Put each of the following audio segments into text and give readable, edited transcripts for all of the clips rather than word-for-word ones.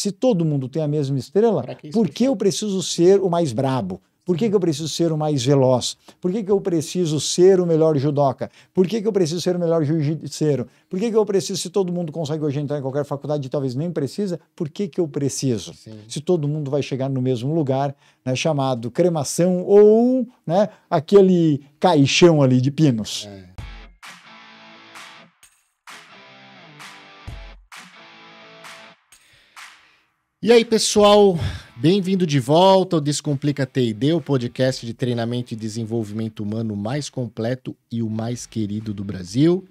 Se todo mundo tem a mesma estrela, por que eu preciso ser o mais brabo? Por que eu preciso ser o mais veloz? Por que eu preciso ser o melhor judoca? Por que eu preciso ser o melhor jiu-jitseiro? Por que eu preciso, se todo mundo consegue hoje entrar em qualquer faculdade e talvez nem precisa, por que eu preciso? Sim. Se todo mundo vai chegar no mesmo lugar, né, chamado cremação ou, né, aquele caixão ali de pinos. E aí, pessoal, bem-vindo de volta ao Descomplica TD, o podcast de treinamento e desenvolvimento humano mais completo e o mais querido do Brasil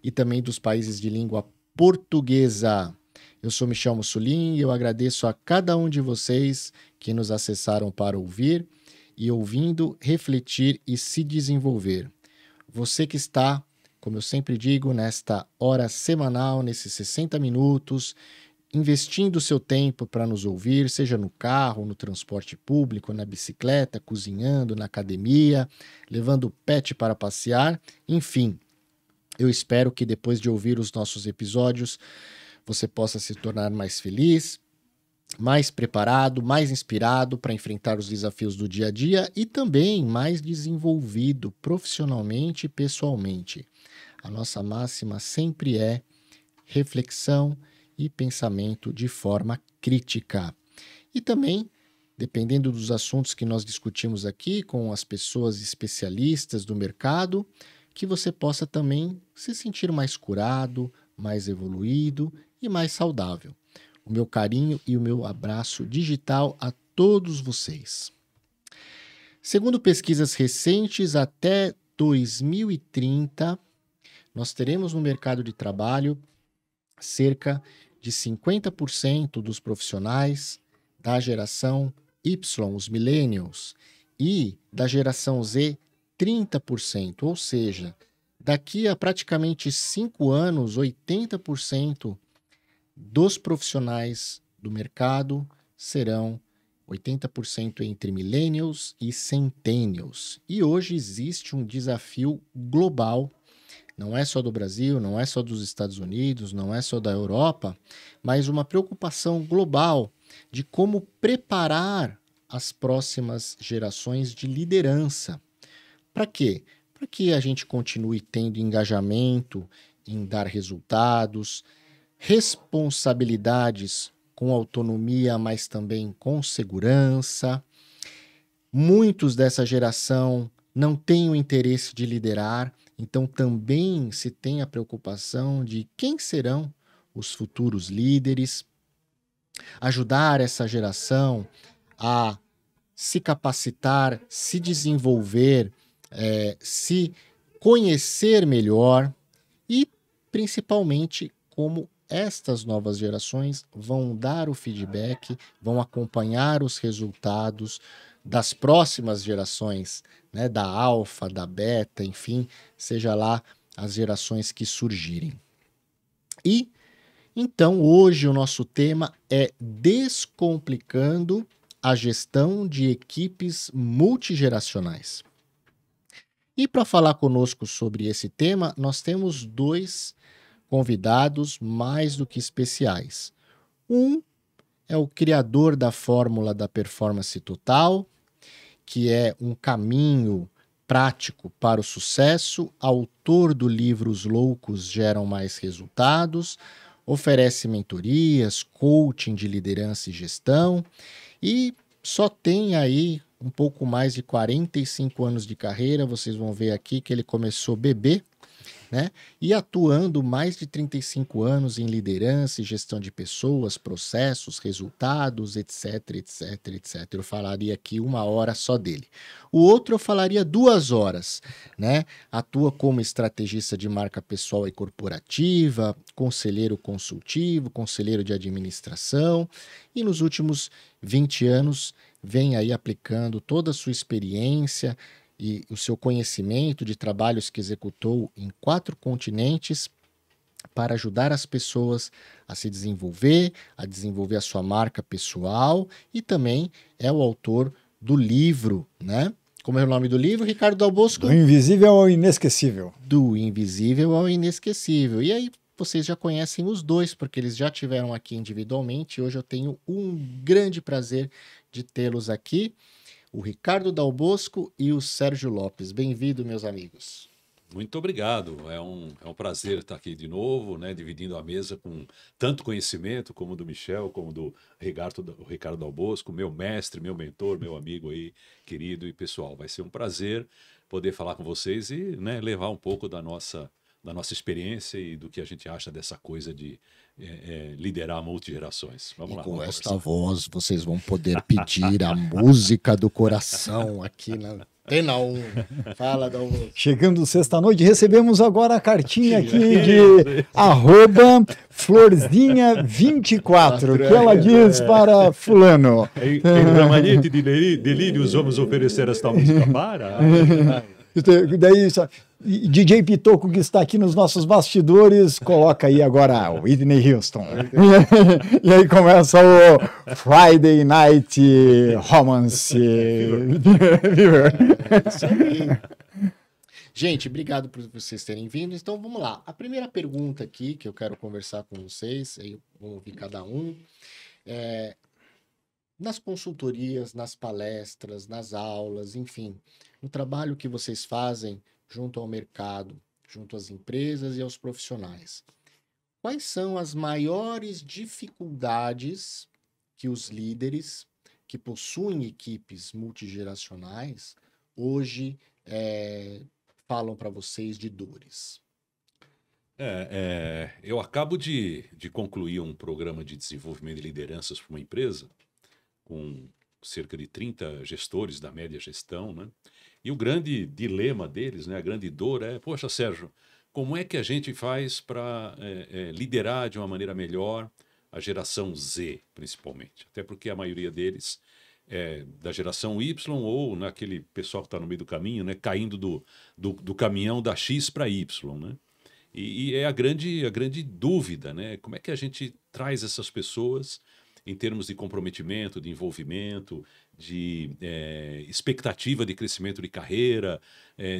e também dos países de língua portuguesa. Eu sou Michel Mussolini e eu agradeço a cada um de vocês que nos acessaram para ouvir e ouvindo, refletir e se desenvolver. Você que está, como eu sempre digo, nesta hora semanal, nesses 60 minutos, investindo o seu tempo para nos ouvir, seja no carro, no transporte público, na bicicleta, cozinhando, na academia, levando o pet para passear, enfim. Eu espero que depois de ouvir os nossos episódios, você possa se tornar mais feliz, mais preparado, mais inspirado para enfrentar os desafios do dia a dia e também mais desenvolvido profissionalmente e pessoalmente. A nossa máxima sempre é reflexão e pensamento de forma crítica. E também, dependendo dos assuntos que nós discutimos aqui com as pessoas especialistas do mercado, que você possa também se sentir mais curado, mais evoluído e mais saudável. O meu carinho e o meu abraço digital a todos vocês. Segundo pesquisas recentes, até 2030, nós teremos no mercado de trabalho cerca de 50% dos profissionais da geração Y, os millennials, e da geração Z, 30%. Ou seja, daqui a praticamente 5 anos, 80% dos profissionais do mercado serão 80% entre millennials e centennials. E hoje existe um desafio global. Não é só do Brasil, não é só dos Estados Unidos, não é só da Europa, mas uma preocupação global de como preparar as próximas gerações de liderança. Para quê? Para que a gente continue tendo engajamento em dar resultados, responsabilidades com autonomia, mas também com segurança. Muitos dessa geração não têm o interesse de liderar, então também se tem a preocupação de quem serão os futuros líderes, ajudar essa geração a se capacitar, se desenvolver, se conhecer melhor e principalmente como estas novas gerações vão dar o feedback, vão acompanhar os resultados das próximas gerações, né, da alfa, da beta, enfim, seja lá as gerações que surgirem. E, então, hoje o nosso tema é descomplicando a gestão de equipes multigeracionais. E para falar conosco sobre esse tema, nós temos dois convidados mais do que especiais. Um é o criador da fórmula da performance total, que é um caminho prático para o sucesso, autor do livro Os Loucos Geram Mais Resultados, oferece mentorias, coaching de liderança e gestão e só tem aí um pouco mais de 45 anos de carreira. Vocês vão ver aqui que ele começou bebê, né? E atuando mais de 35 anos em liderança e gestão de pessoas, processos, resultados, etc, etc, etc. Eu falaria aqui 1 hora só dele. O outro eu falaria 2 horas, né? Atua como estrategista de marca pessoal e corporativa, conselheiro consultivo, conselheiro de administração e nos últimos 20 anos vem aí aplicando toda a sua experiência e o seu conhecimento de trabalhos que executou em 4 continentes para ajudar as pessoas a se desenvolver, a desenvolver a sua marca pessoal e também é o autor do livro, né? Como é o nome do livro, Ricardo Dal Bosco? Do Invisível ao Inesquecível. Do Invisível ao Inesquecível. E aí, vocês já conhecem os dois, porque eles já estiveram aqui individualmente. Hoje eu tenho um grande prazer de tê-los aqui, o Ricardo Dal Bosco e o Sérgio Lopes. Bem-vindo, meus amigos. Muito obrigado. É um prazer estar aqui de novo, né, dividindo a mesa com tanto conhecimento, como do Michel, como do Ricardo Dal Bosco, meu mestre, meu mentor, meu amigo aí, querido e pessoal. Vai ser um prazer poder falar com vocês e, né, levar um pouco da nossa experiência e do que a gente acha dessa coisa de liderar multigerações. Vamos lá. Com esta voz, vocês vão poder pedir a música do coração aqui na Antena 1. Fala, Dal Bosco. Chegando sexta-noite, recebemos agora a cartinha aqui de @florzinha24, que ela diz para fulano. Em Ramanete de Delírios, vamos oferecer esta música para... Daí, DJ Pitoco, que está aqui nos nossos bastidores, coloca aí agora o Whitney Houston. E aí começa o Friday Night Romance. Gente, obrigado por vocês terem vindo. Então vamos lá. A primeira pergunta aqui que eu quero conversar com vocês, aí vamos ouvir cada um. Nas consultorias, nas palestras, nas aulas, enfim, no trabalho que vocês fazem junto ao mercado, junto às empresas e aos profissionais, quais são as maiores dificuldades que os líderes que possuem equipes multigeracionais hoje falam para vocês de dores? Eu acabo de concluir um programa de desenvolvimento de lideranças para uma empresa com cerca de 30 gestores da média gestão, né? E o grande dilema deles, né, a grande dor poxa, Sérgio, como é que a gente faz para liderar de uma maneira melhor a geração Z, principalmente? Até porque a maioria deles é da geração Y ou naquele pessoal que está no meio do caminho, né, caindo do caminhão da X para Y, né? E é a grande dúvida, né? Como é que a gente traz essas pessoas em termos de comprometimento, de envolvimento, de expectativa de crescimento de carreira,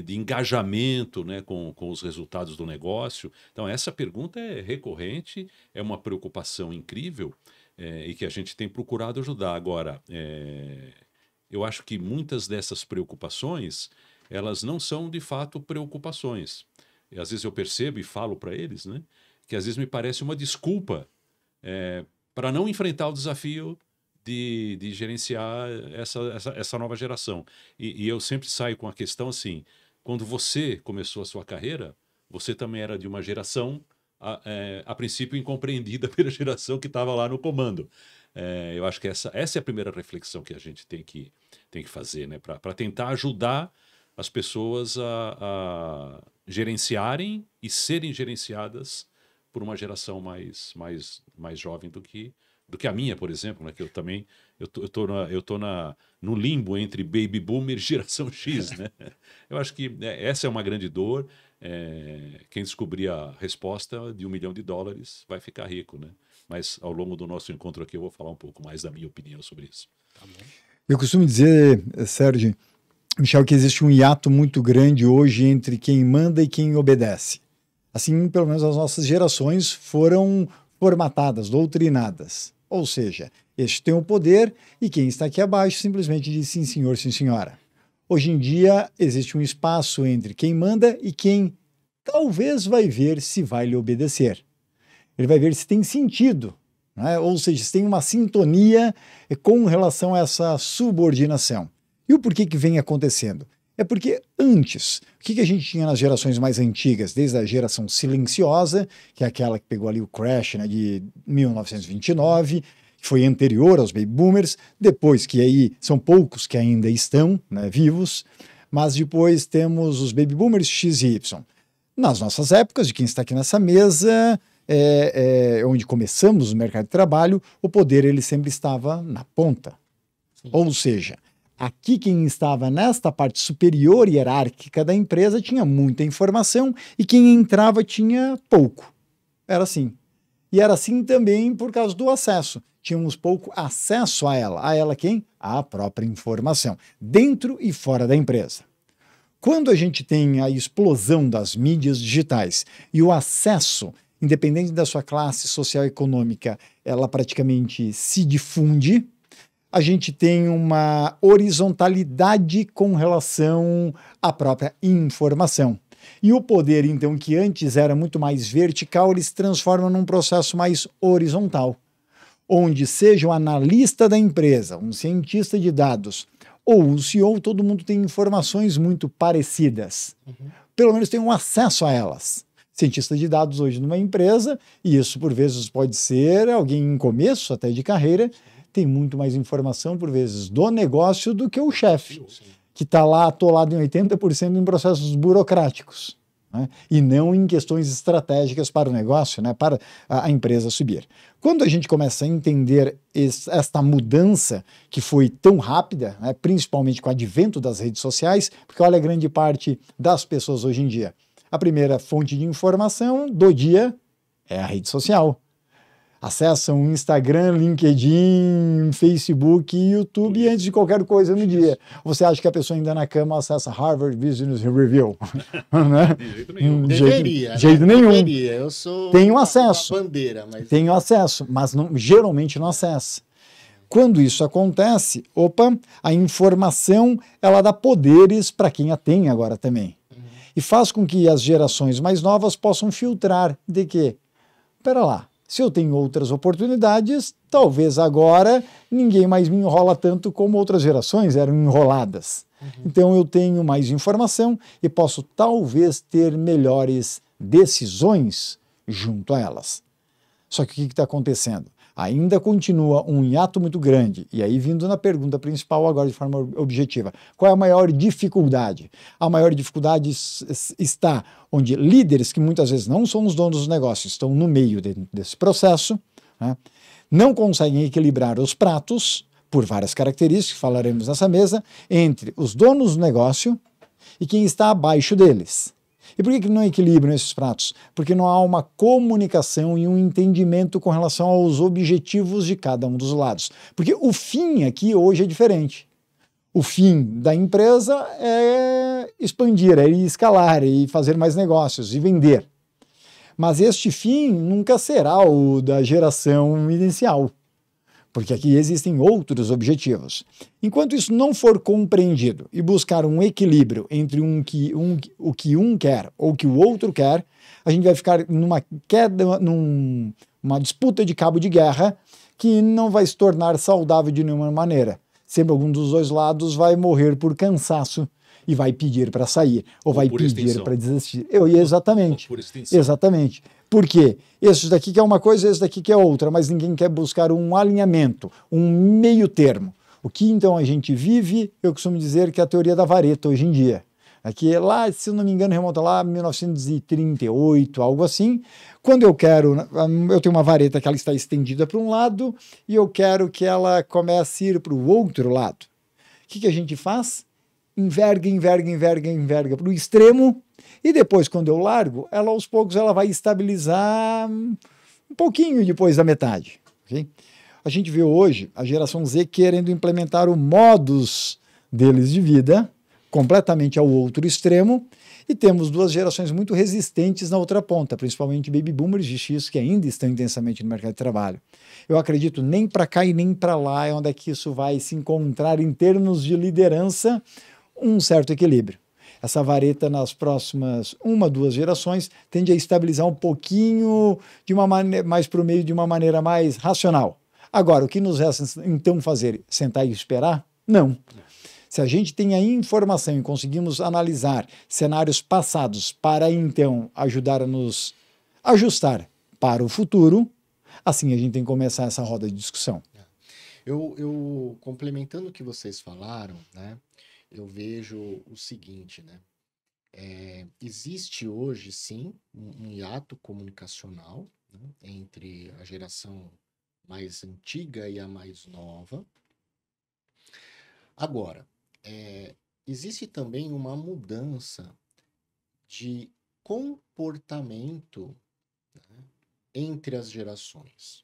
de engajamento, né, com os resultados do negócio. Então, essa pergunta é recorrente, é uma preocupação incrível e que a gente tem procurado ajudar. Agora, eu acho que muitas dessas preocupações, elas não são de fato preocupações. E, às vezes eu percebo e falo para eles, né, que às vezes me parece uma desculpa para não enfrentar o desafio de gerenciar essa nova geração. E eu sempre saio com a questão assim, quando você começou a sua carreira, você também era de uma geração, a princípio, incompreendida pela geração que estava lá no comando. Eu acho que essa é a primeira reflexão que a gente tem que fazer, né? Para tentar ajudar as pessoas a gerenciarem e serem gerenciadas por uma geração mais jovem do que a minha, por exemplo, né? Que eu também eu tô no limbo entre baby boomer e geração X, né? Eu acho que essa é uma grande dor. Quem descobrir a resposta de $1 milhão vai ficar rico, né? Mas ao longo do nosso encontro aqui eu vou falar um pouco mais da minha opinião sobre isso. Tá bom? Eu costumo dizer, Sérgio, Michel, que existe um hiato muito grande hoje entre quem manda e quem obedece. Assim, pelo menos as nossas gerações foram formatadas, doutrinadas. Ou seja, este tem o poder e quem está aqui abaixo simplesmente diz sim, senhor, sim, senhora. Hoje em dia, existe um espaço entre quem manda e quem talvez vai ver se vai lhe obedecer. Ele vai ver se tem sentido, né? Ou seja, se tem uma sintonia com relação a essa subordinação. E o porquê que vem acontecendo? É porque antes, o que a gente tinha nas gerações mais antigas, desde a geração silenciosa, que é aquela que pegou ali o crash, né, de 1929, que foi anterior aos baby boomers, depois que aí são poucos que ainda estão, né, vivos, mas depois temos os baby boomers X e Y. Nas nossas épocas, de quem está aqui nessa mesa, onde começamos o mercado de trabalho, o poder ele sempre estava na ponta. Sim. Ou seja, aqui quem estava nesta parte superior hierárquica da empresa tinha muita informação e quem entrava tinha pouco. Era assim. E era assim também por causa do acesso. Tínhamos pouco acesso a ela. A ela quem? A própria informação, dentro e fora da empresa. Quando a gente tem a explosão das mídias digitais e o acesso independente da sua classe social e econômica, ela praticamente se difunde. A gente tem uma horizontalidade com relação à própria informação. E o poder, então, que antes era muito mais vertical, ele se transforma num processo mais horizontal, onde seja o analista da empresa, um cientista de dados ou o CEO, todo mundo tem informações muito parecidas. Pelo menos tem um acesso a elas. Cientista de dados hoje numa empresa, e isso por vezes pode ser alguém em começo até de carreira, tem muito mais informação por vezes do negócio do que o chefe, que está lá atolado em 80% em processos burocráticos, né? E não em questões estratégicas para o negócio, né? Para a empresa subir. Quando a gente começa a entender esta mudança que foi tão rápida, né? Principalmente com o advento das redes sociais, porque olha a grande parte das pessoas hoje em dia. A primeira fonte de informação do dia é a rede social. Acessam Instagram, LinkedIn, Facebook e YouTube antes de qualquer coisa no dia. Você acha que a pessoa ainda na cama acessa Harvard Business Review? Né? De jeito nenhum. Deveria. Jeito nenhum. Deveria. Eu sou Tenho acesso. uma bandeira, mas... Tenho acesso, mas não, geralmente não acessa. Quando isso acontece, a informação ela dá poderes para quem a tem agora também. E faz com que as gerações mais novas possam filtrar de que, espera lá, se eu tenho outras oportunidades, talvez agora ninguém mais me enrola tanto como outras gerações eram enroladas. Então eu tenho mais informação e posso talvez ter melhores decisões junto a elas. Só que o que está acontecendo? Ainda continua um hiato muito grande. E aí, vindo na pergunta principal agora de forma objetiva, qual é a maior dificuldade? A maior dificuldade está onde líderes, que muitas vezes não são os donos dos negócios, estão no meio desse processo, né, não conseguem equilibrar os pratos, por várias características, falaremos nessa mesa, entre os donos do negócio e quem está abaixo deles. E por que não equilibram esses pratos? Porque não há uma comunicação e um entendimento com relação aos objetivos de cada um dos lados. Porque o fim aqui hoje é diferente. O fim da empresa é expandir, é escalar, é fazer mais negócios e vender. Mas este fim nunca será o da geração inicial, porque aqui existem outros objetivos. Enquanto isso não for compreendido e buscar um equilíbrio entre o que um quer ou o que o outro quer, a gente vai ficar numa disputa de cabo de guerra que não vai se tornar saudável de nenhuma maneira. Sempre algum dos dois lados vai morrer por cansaço e vai pedir para sair, ou vai pedir para desistir. Exatamente. Exatamente. Por quê? Esse daqui quer uma coisa, esse daqui quer outra, mas ninguém quer buscar um alinhamento, um meio termo. O que então a gente vive, eu costumo dizer que é a teoria da vareta hoje em dia. Aqui lá, se eu não me engano, remonta lá a 1938, algo assim. Quando eu tenho uma vareta que ela está estendida para um lado e eu quero que ela comece a ir para o outro lado. O que a gente faz? Enverga para o extremo e depois, quando eu largo, ela aos poucos ela vai estabilizar um pouquinho depois da metade. Okay? A gente vê hoje a geração Z querendo implementar o modus deles de vida completamente ao outro extremo e temos duas gerações muito resistentes na outra ponta, principalmente baby boomers e X que ainda estão intensamente no mercado de trabalho. Eu acredito nem para cá e nem para lá é onde é que isso vai se encontrar em termos de liderança, um certo equilíbrio. Essa vareta nas próximas 2 gerações tende a estabilizar um pouquinho de uma maneira mais para o meio de uma maneira mais racional. Agora, o que nos resta então fazer? Sentar e esperar? Não. Se a gente tem a informação e conseguimos analisar cenários passados para então ajudar a nos ajustar para o futuro, assim a gente tem que começar essa roda de discussão. Eu complementando o que vocês falaram, né? Eu vejo o seguinte, né? Existe hoje, sim, um hiato comunicacional, né, entre a geração mais antiga e a mais nova. Agora, existe também uma mudança de comportamento, né, entre as gerações.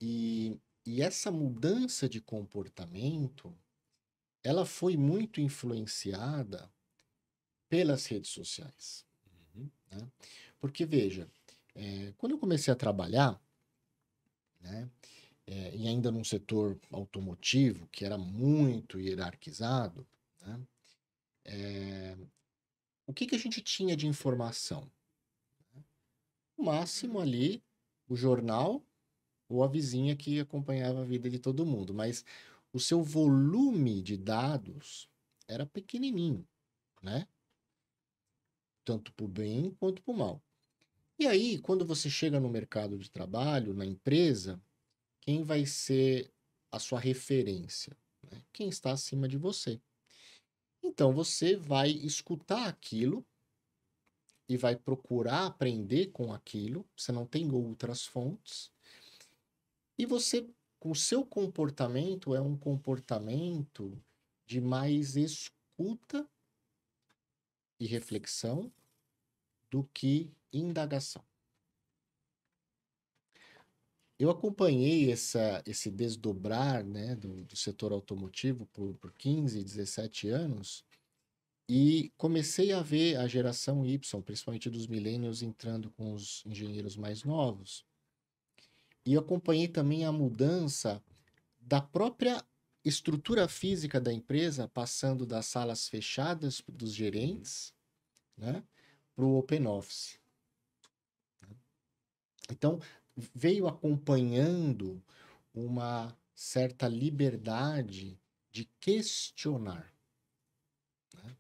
E essa mudança de comportamento ela foi muito influenciada pelas redes sociais. Né? Porque, veja, Quando eu comecei a trabalhar, né, e ainda num setor automotivo, que era muito hierarquizado, né, o que a gente tinha de informação? O máximo ali, o jornal ou a vizinha que acompanhava a vida de todo mundo, mas o seu volume de dados era pequenininho, né? Tanto para o bem quanto para o mal. E aí, quando você chega no mercado de trabalho, na empresa, quem vai ser a sua referência? Né? Quem está acima de você. Então, você vai escutar aquilo e vai procurar aprender com aquilo, você não tem outras fontes, e você, o seu comportamento é um comportamento de mais escuta e reflexão do que indagação. Eu acompanhei esse desdobrar, né, do setor automotivo por 15, 17 anos e comecei a ver a geração Y, principalmente dos millennials, entrando com os engenheiros mais novos. E acompanhei também a mudança da própria estrutura física da empresa, passando das salas fechadas dos gerentes, né, para o Open Office. Então, veio acompanhando uma certa liberdade de questionar. Né?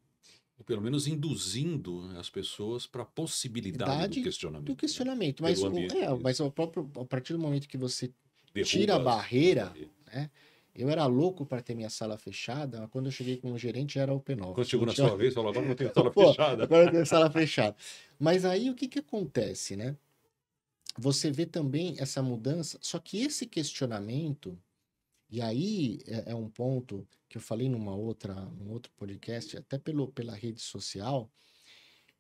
Ou pelo menos induzindo as pessoas para a possibilidade do questionamento. Do questionamento. Né? Mas a partir do momento que você derruba tira a barreira, né? Eu era louco para ter minha sala fechada, mas quando eu cheguei como gerente era open office. Quando chegou na sua vez, falou, agora não tem sala fechada. Agora eu tenho sala fechada. Mas aí o que acontece, né? Você vê também essa mudança, só que esse questionamento, e aí é um ponto que eu falei num outro podcast, até pela rede social,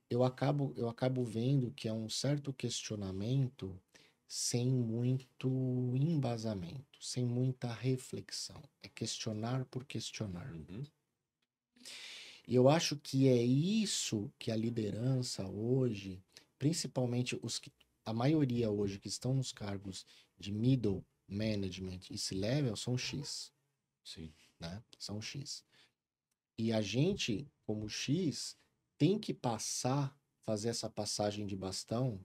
eu acabo vendo que é um certo questionamento sem muito embasamento, sem muita reflexão. É questionar por questionar. Uhum. E eu acho que é isso que a liderança hoje, principalmente a maioria hoje que estão nos cargos de middle management e C-level são X. Sim. Né? São X. E a gente, como X, tem que fazer essa passagem de bastão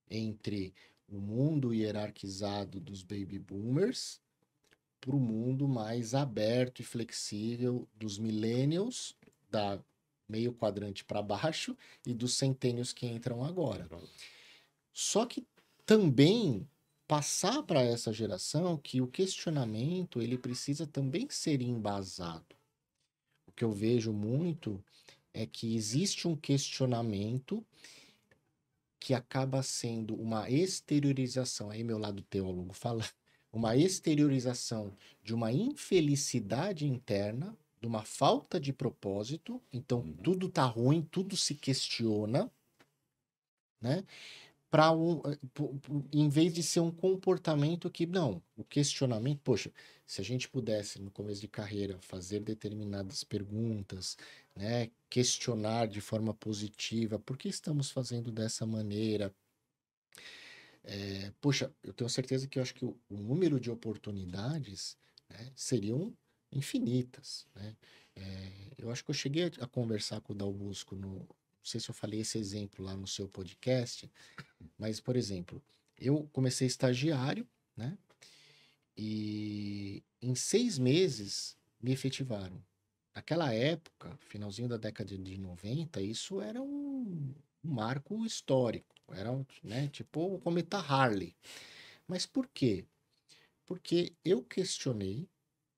entre o mundo hierarquizado dos baby boomers para o mundo mais aberto e flexível dos millennials, da meio quadrante para baixo, e dos centênios que entram agora. Só que também passar para essa geração que o questionamento ele precisa também ser embasado. O que eu vejo muito é que existe um questionamento que acaba sendo uma exteriorização, aí meu lado teólogo fala, uma exteriorização de uma infelicidade interna, de uma falta de propósito, então tudo tá ruim, tudo se questiona, né? Em vez de ser um comportamento que, não, o questionamento, poxa, se a gente pudesse, no começo de carreira, fazer determinadas perguntas, né, questionar de forma positiva, por que estamos fazendo dessa maneira? Poxa, eu tenho certeza que eu acho que o número de oportunidades, né, seriam infinitas, né? Eu acho que eu cheguei a conversar com o Dalbusco não sei se eu falei esse exemplo lá no seu podcast, mas, por exemplo, eu comecei estagiário, né? E em 6 meses me efetivaram. Naquela época, finalzinho da década de 90, isso era um marco histórico. Era, né, tipo o cometa Harley. Mas por quê? Porque eu questionei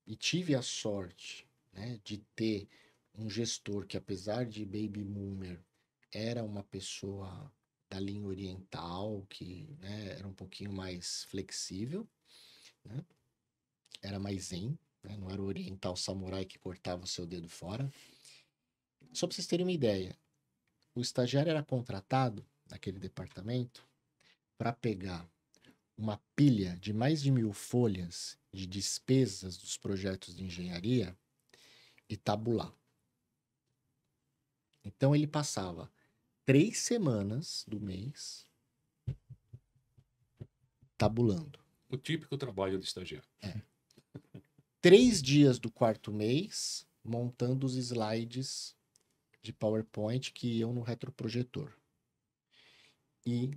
e tive a sorte, né, de ter um gestor que, apesar de baby boomer, era uma pessoa da linha oriental, que, né, era um pouquinho mais flexível, né? Era mais zen, né? Não era o oriental samurai que cortava o seu dedo fora. Só para vocês terem uma ideia, o estagiário era contratado naquele departamento para pegar uma pilha de mais de 1.000 folhas de despesas dos projetos de engenharia e tabular. Então ele passava 3 semanas do mês tabulando. O típico trabalho de estagiário. 3 dias do 4º mês, montando os slides de PowerPoint que iam no retroprojetor. E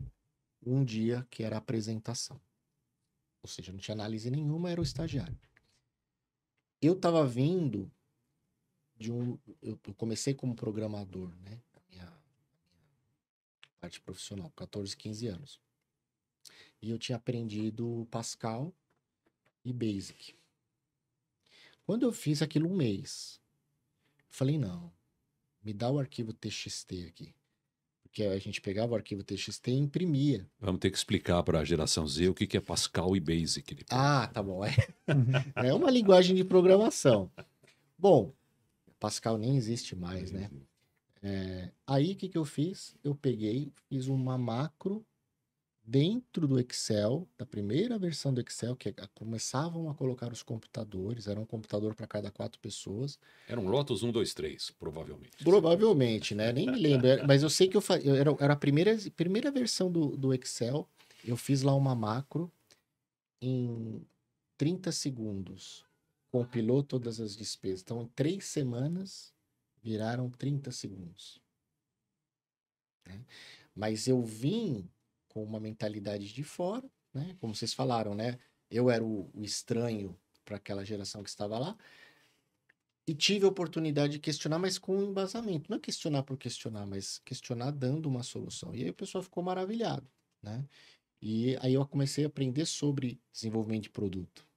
um dia que era a apresentação. Ou seja, não tinha análise nenhuma, era o estagiário. Eu estava vindo de eu comecei como programador, né? A minha parte profissional, 14, 15 anos. E eu tinha aprendido Pascal e Basic. Quando eu fiz aquilo um mês, falei, não, me dá o arquivo TXT aqui. Porque a gente pegava o arquivo TXT e imprimia. Vamos ter que explicar para a geração Z o que é Pascal e Basic. Depois. Ah, tá bom. É uma linguagem de programação. Bom, Pascal nem existe mais, né? Aí, o que eu fiz? Eu fiz uma macro dentro do Excel, da primeira versão do Excel, que começavam a colocar os computadores, era um computador para cada 4 pessoas. Era um Lotus 1, 2, 3, provavelmente. Provavelmente, né? Nem me lembro, mas eu sei que era a primeira versão do Excel, eu fiz lá uma macro em 30 segundos, compilou todas as despesas. Então, em 3 semanas, viraram 30 segundos. Né? Mas eu vim com uma mentalidade de fora, né? Como vocês falaram, né? Eu era o estranho para aquela geração que estava lá e tive a oportunidade de questionar, mas com embasamento. Não é questionar por questionar, mas questionar dando uma solução. E aí o pessoal ficou maravilhado, né? E aí eu comecei a aprender sobre desenvolvimento de produto.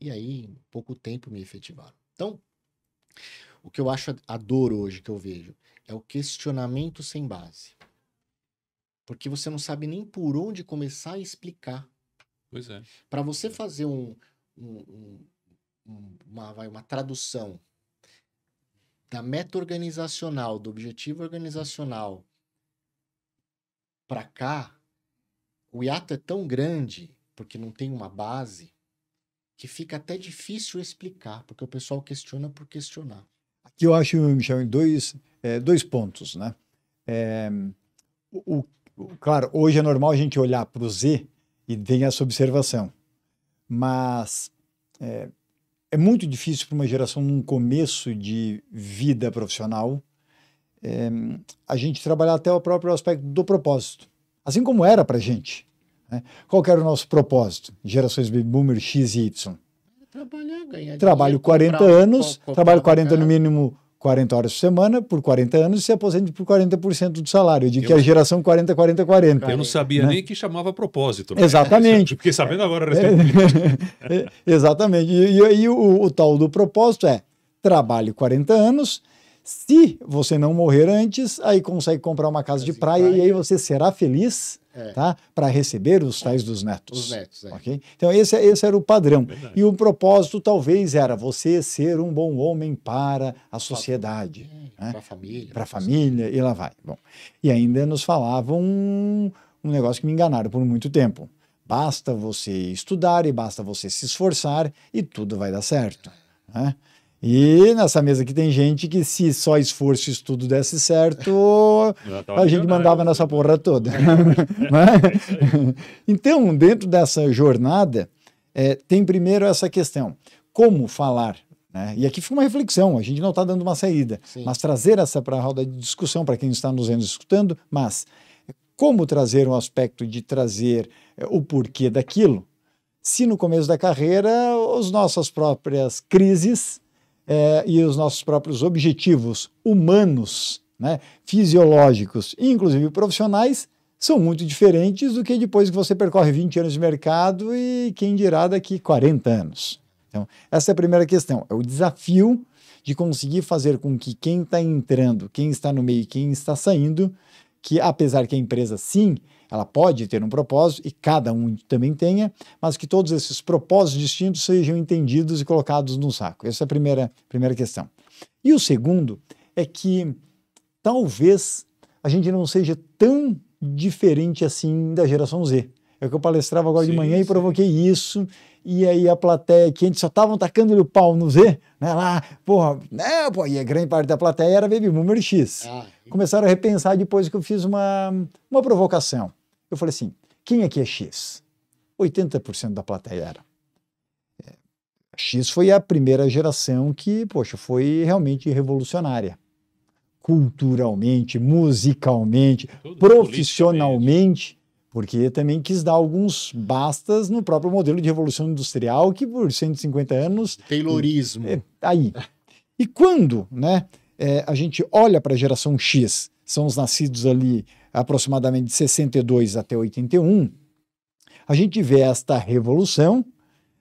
E aí, em pouco tempo, me efetivaram. Então, o que eu acho a dor hoje que eu vejo é o questionamento sem base. Porque você não sabe nem por onde começar a explicar. Pois é. Para você fazer uma tradução da meta organizacional, do objetivo organizacional para cá, o hiato é tão grande, porque não tem uma base, que fica até difícil explicar, porque o pessoal questiona por questionar. Aqui eu acho, Michel, dois pontos, né? Claro, hoje é normal a gente olhar para o Z e ter essa observação, mas é muito difícil para uma geração num começo de vida profissional a gente trabalhar até o próprio aspecto do propósito, assim como era para a gente. Né? Qual que era o nosso propósito? Gerações Baby Boomer X e Y. Trabalhar, ganhar trabalho dinheiro, 40 anos, trabalho 40 no mínimo 40 horas por semana, por 40 anos, e se aposente por 40% do salário. Eu digo que é a geração 40-40-40. Eu não sabia nem que chamava propósito. Né? Exatamente. Fiquei sabendo agora. Exatamente. E aí o tal do propósito é trabalhe 40 anos, se você não morrer antes, aí consegue comprar uma casa de praia e aí você será feliz tá? Para receber os tais dos netos. Os netos, okay? Então esse era o padrão. Verdade. E o propósito talvez era você ser um bom homem para a sociedade. Né? Para a família. Para a família, e lá vai. Bom, e ainda nos falavam um negócio que me enganaram por muito tempo. Basta você estudar e basta você se esforçar e tudo vai dar certo. Né? E nessa mesa aqui tem gente que se só esforço e estudo desse certo, a gente mandava nessa porra toda. Então, dentro dessa jornada, tem primeiro essa questão, como falar? Né? E aqui fica uma reflexão, a gente não está dando uma saída, Sim. mas trazer essa para a roda de discussão para quem está nos vendo escutando, mas como trazer um aspecto de trazer o porquê daquilo, se no começo da carreira as nossas próprias crises e os nossos próprios objetivos humanos, né, fisiológicos e inclusive profissionais são muito diferentes do que depois que você percorre 20 anos de mercado e quem dirá daqui 40 anos. Então, essa é a primeira questão, é o desafio de conseguir fazer com que quem está entrando, quem está no meio e quem está saindo, que apesar que a empresa sim, ela pode ter um propósito e cada um também tenha, mas que todos esses propósitos distintos sejam entendidos e colocados no saco. Essa é a primeira questão. E o segundo é que talvez a gente não seja tão diferente assim da geração Z. É o que eu palestrava agora de manhã e provoquei isso, e aí a plateia, que antes só estavam tacando-lhe o pau no Z, né, lá, e a grande parte da plateia era Baby Boomer X. Começaram a repensar depois que eu fiz uma provocação. Eu falei assim, quem aqui é X? 80% da plateia era. A X foi a primeira geração que, poxa, foi realmente revolucionária. Culturalmente, musicalmente, profissionalmente, porque também quis dar alguns bastas no próprio modelo de revolução industrial, que por 150 anos... Taylorismo. Aí. E quando, né, a gente olha para a geração X, são os nascidos ali aproximadamente de 62 até 81, a gente vê esta revolução,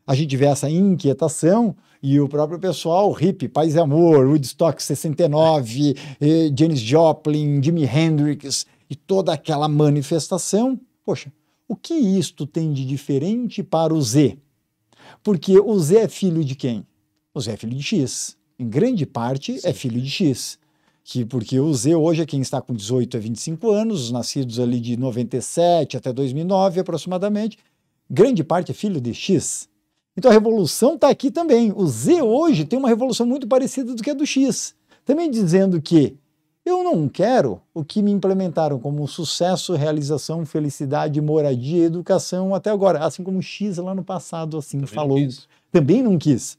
a gente vê essa inquietação, e o próprio pessoal, hippie, Paz e Amor, Woodstock 69, Janis Joplin, Jimi Hendrix, e toda aquela manifestação. Poxa, o que isto tem de diferente para o Z? Porque o Z é filho de quem? O Z é filho de X. Em grande parte, sim, é filho de X. Porque o Z hoje é quem está com 18 a 25 anos, os nascidos ali de 97 até 2009 aproximadamente, grande parte é filho de X. Então a revolução está aqui também. O Z hoje tem uma revolução muito parecida do que a do X. Também dizendo que eu não quero o que me implementaram como sucesso, realização, felicidade, moradia, educação até agora. Assim como o X lá no passado assim também falou. Também não quis.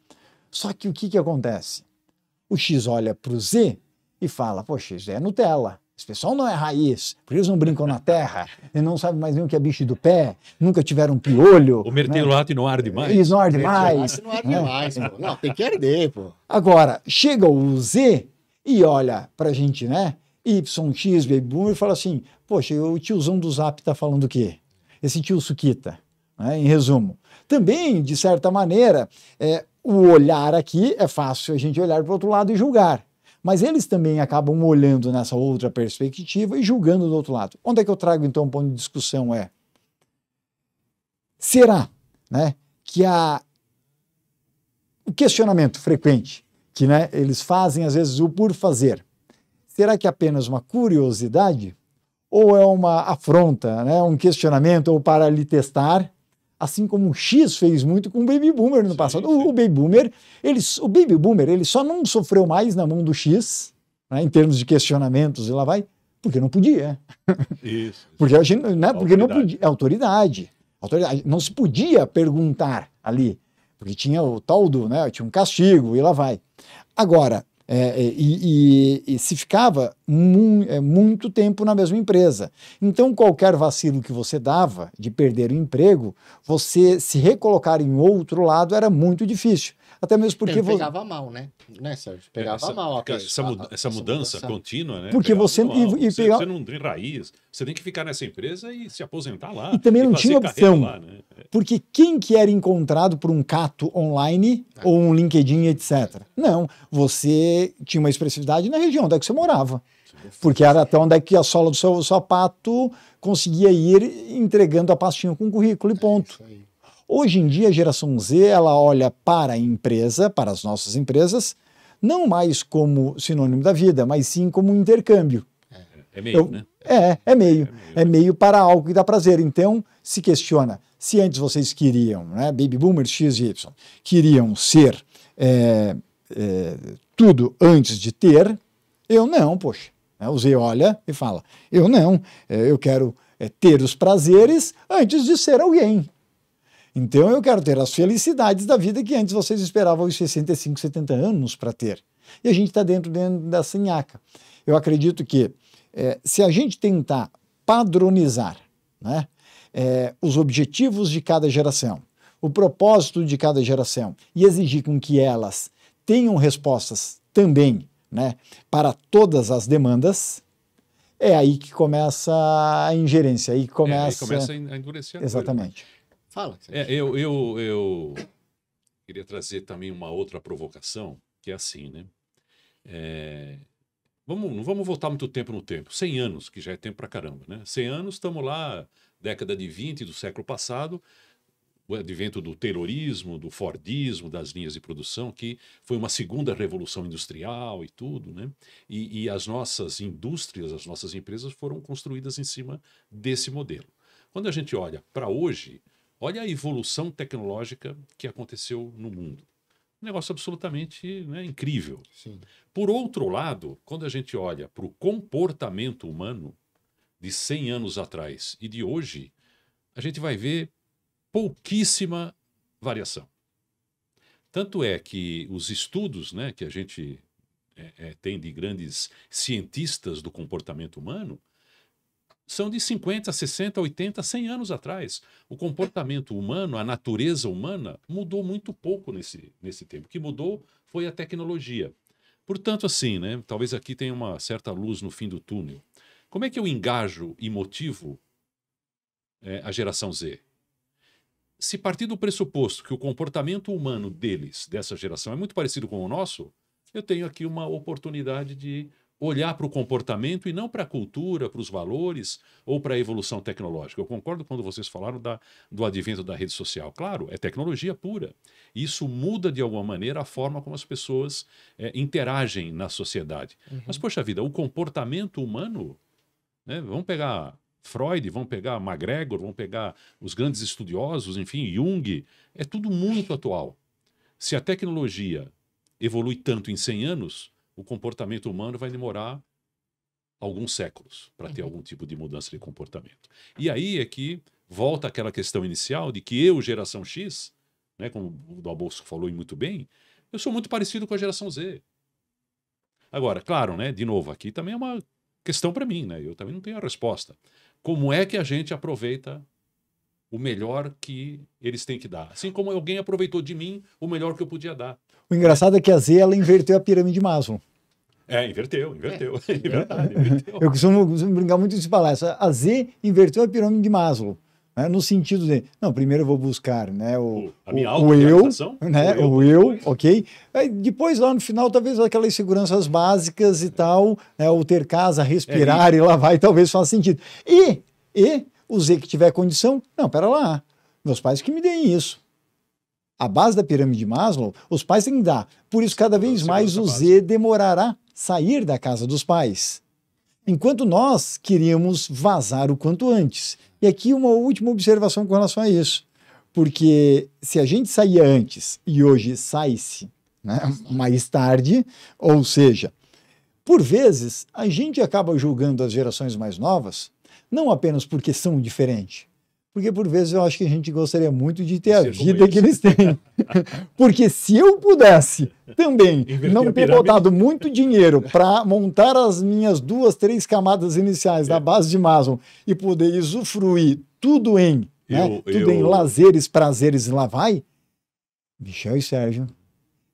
Só que o que acontece? O X olha para o Z e fala, poxa, isso é Nutella. Esse pessoal não é raiz, porque eles não brincam na terra, eles não sabem mais nem o que é bicho do pé, nunca tiveram piolho. O mertelo-ato não arde mais. Eles não arde mais. Não arde mais, pô. Não, tem que arder, pô. Agora, chega o Z e olha pra gente, né? Y, X, Baby Boomer, e fala assim, poxa, o tiozão do Zap tá falando o quê? Esse tio Suquita, né? Em resumo. Também, de certa maneira, o olhar aqui é fácil a gente olhar para o outro lado e julgar. Mas eles também acabam olhando nessa outra perspectiva e julgando do outro lado. Onde é que eu trago, então, um ponto de discussão será, né, que o questionamento frequente, que, né, eles fazem, às vezes, o por fazer, será que é apenas uma curiosidade? Ou é uma afronta, né, um questionamento, ou para lhe testar? Assim como o X fez muito com o Baby Boomer no passado. O Baby Boomer, ele só não sofreu mais na mão do X, né, em termos de questionamentos, e lá vai, porque não podia. Isso. Porque a gente, né, porque não podia. É autoridade. Não se podia perguntar ali, porque tinha o tal do, né, tinha um castigo, e lá vai. Agora, se ficava muito tempo na mesma empresa. Então, qualquer vacilo que você dava de perder o emprego, você se recolocar em outro lado era muito difícil. Até mesmo porque você pegava mal, né, Sérgio? Pegava mal. Essa mudança contínua, né? Porque você não tem raiz, você tem que ficar nessa empresa e se aposentar lá. E também não tinha opção. Lá, né? Porque quem que era encontrado por um cato online ou um LinkedIn, etc. Não, você tinha uma expressividade na região onde é que você morava. Porque era até onde é que a sola do seu sapato conseguia ir entregando a pastinha com o currículo e ponto. Hoje em dia, a geração Z, ela olha para a empresa, para as nossas empresas, não mais como sinônimo da vida, mas sim como um intercâmbio. É meio, né? É meio para algo que dá prazer. Então, se questiona, se antes vocês queriam, né, Baby Boomers X e Y, queriam ser tudo antes de ter, eu não, poxa. O Z olha e fala, eu não, eu quero ter os prazeres antes de ser alguém. Então eu quero ter as felicidades da vida que antes vocês esperavam os 65, 70 anos para ter. E a gente está dentro dessa nhaca. Eu acredito que se a gente tentar padronizar, né, os objetivos de cada geração, o propósito de cada geração e exigir com que elas tenham respostas também, né, para todas as demandas, é aí que começa a ingerência, aí começa a endurecer. Exatamente. Fala. Eu queria trazer também uma outra provocação, que é assim, né? Não vamos voltar muito tempo no tempo. 100 anos, que já é tempo pra caramba, né? 100 anos, estamos lá, década de 20 do século passado, o advento do Taylorismo, do Fordismo, das linhas de produção, que foi uma segunda revolução industrial e tudo, né? E as nossas indústrias, as nossas empresas foram construídas em cima desse modelo. Quando a gente olha para hoje, olha a evolução tecnológica que aconteceu no mundo. Um negócio absolutamente, né, incrível. Sim. Por outro lado, quando a gente olha para o comportamento humano de 100 anos atrás e de hoje, a gente vai ver pouquíssima variação. Tanto é que os estudos, né, que a gente tem de grandes cientistas do comportamento humano são de 50, 60, 80, 100 anos atrás. O comportamento humano, a natureza humana, mudou muito pouco nesse tempo. O que mudou foi a tecnologia. Portanto, assim, né, talvez aqui tenha uma certa luz no fim do túnel. Como é que eu engajo e motivo a geração Z? Se partir do pressuposto que o comportamento humano dessa geração, é muito parecido com o nosso, eu tenho aqui uma oportunidade de olhar para o comportamento e não para a cultura, para os valores ou para a evolução tecnológica. Eu concordo quando vocês falaram do advento da rede social. Claro, é tecnologia pura. Isso muda, de alguma maneira, a forma como as pessoas interagem na sociedade. Mas, poxa vida, o comportamento humano, né, vamos pegar Freud, vamos pegar McGregor, vamos pegar os grandes estudiosos, enfim, Jung, é tudo muito atual. Se a tecnologia evolui tanto em 100 anos, o comportamento humano vai demorar alguns séculos para ter algum tipo de mudança de comportamento. E aí é que volta aquela questão inicial de que eu, geração X, né, como o Dalbosco falou muito bem, eu sou muito parecido com a geração Z. Agora, claro, né, de novo, aqui também é uma questão para mim, né, eu também não tenho a resposta. Como é que a gente aproveita o melhor que eles têm que dar? Assim como alguém aproveitou de mim o melhor que eu podia dar. O engraçado é que a Z, ela inverteu a pirâmide de Maslow. Inverteu. É verdade, inverteu. Eu costumo brincar muito nesse palácio. A Z inverteu a pirâmide de Maslow, né, no sentido de, não, primeiro eu vou buscar, né, o eu, né, o eu, ok? Aí, depois, lá no final, talvez aquelas seguranças básicas e tal, né, o ter casa, respirar e lá vai, talvez faça sentido. E o Z que tiver condição, não, pera lá, meus pais que me deem isso. A base da pirâmide de Maslow, os pais têm que dar. Por isso, cada vez mais o Z demorará sair da casa dos pais. Enquanto nós queríamos vazar o quanto antes. E aqui uma última observação com relação a isso. Porque se a gente saía antes e hoje sai-se, né, mais tarde, ou seja, por vezes a gente acaba julgando as gerações mais novas, não apenas porque são diferentes, porque por vezes eu acho que a gente gostaria muito de ter a vida que eles têm. Porque se eu pudesse também não ter botado muito dinheiro para montar as minhas 2, 3 camadas iniciais da base de Maslow e poder usufruir tudo em lazeres, prazeres e lá vai, Michel e Sérgio,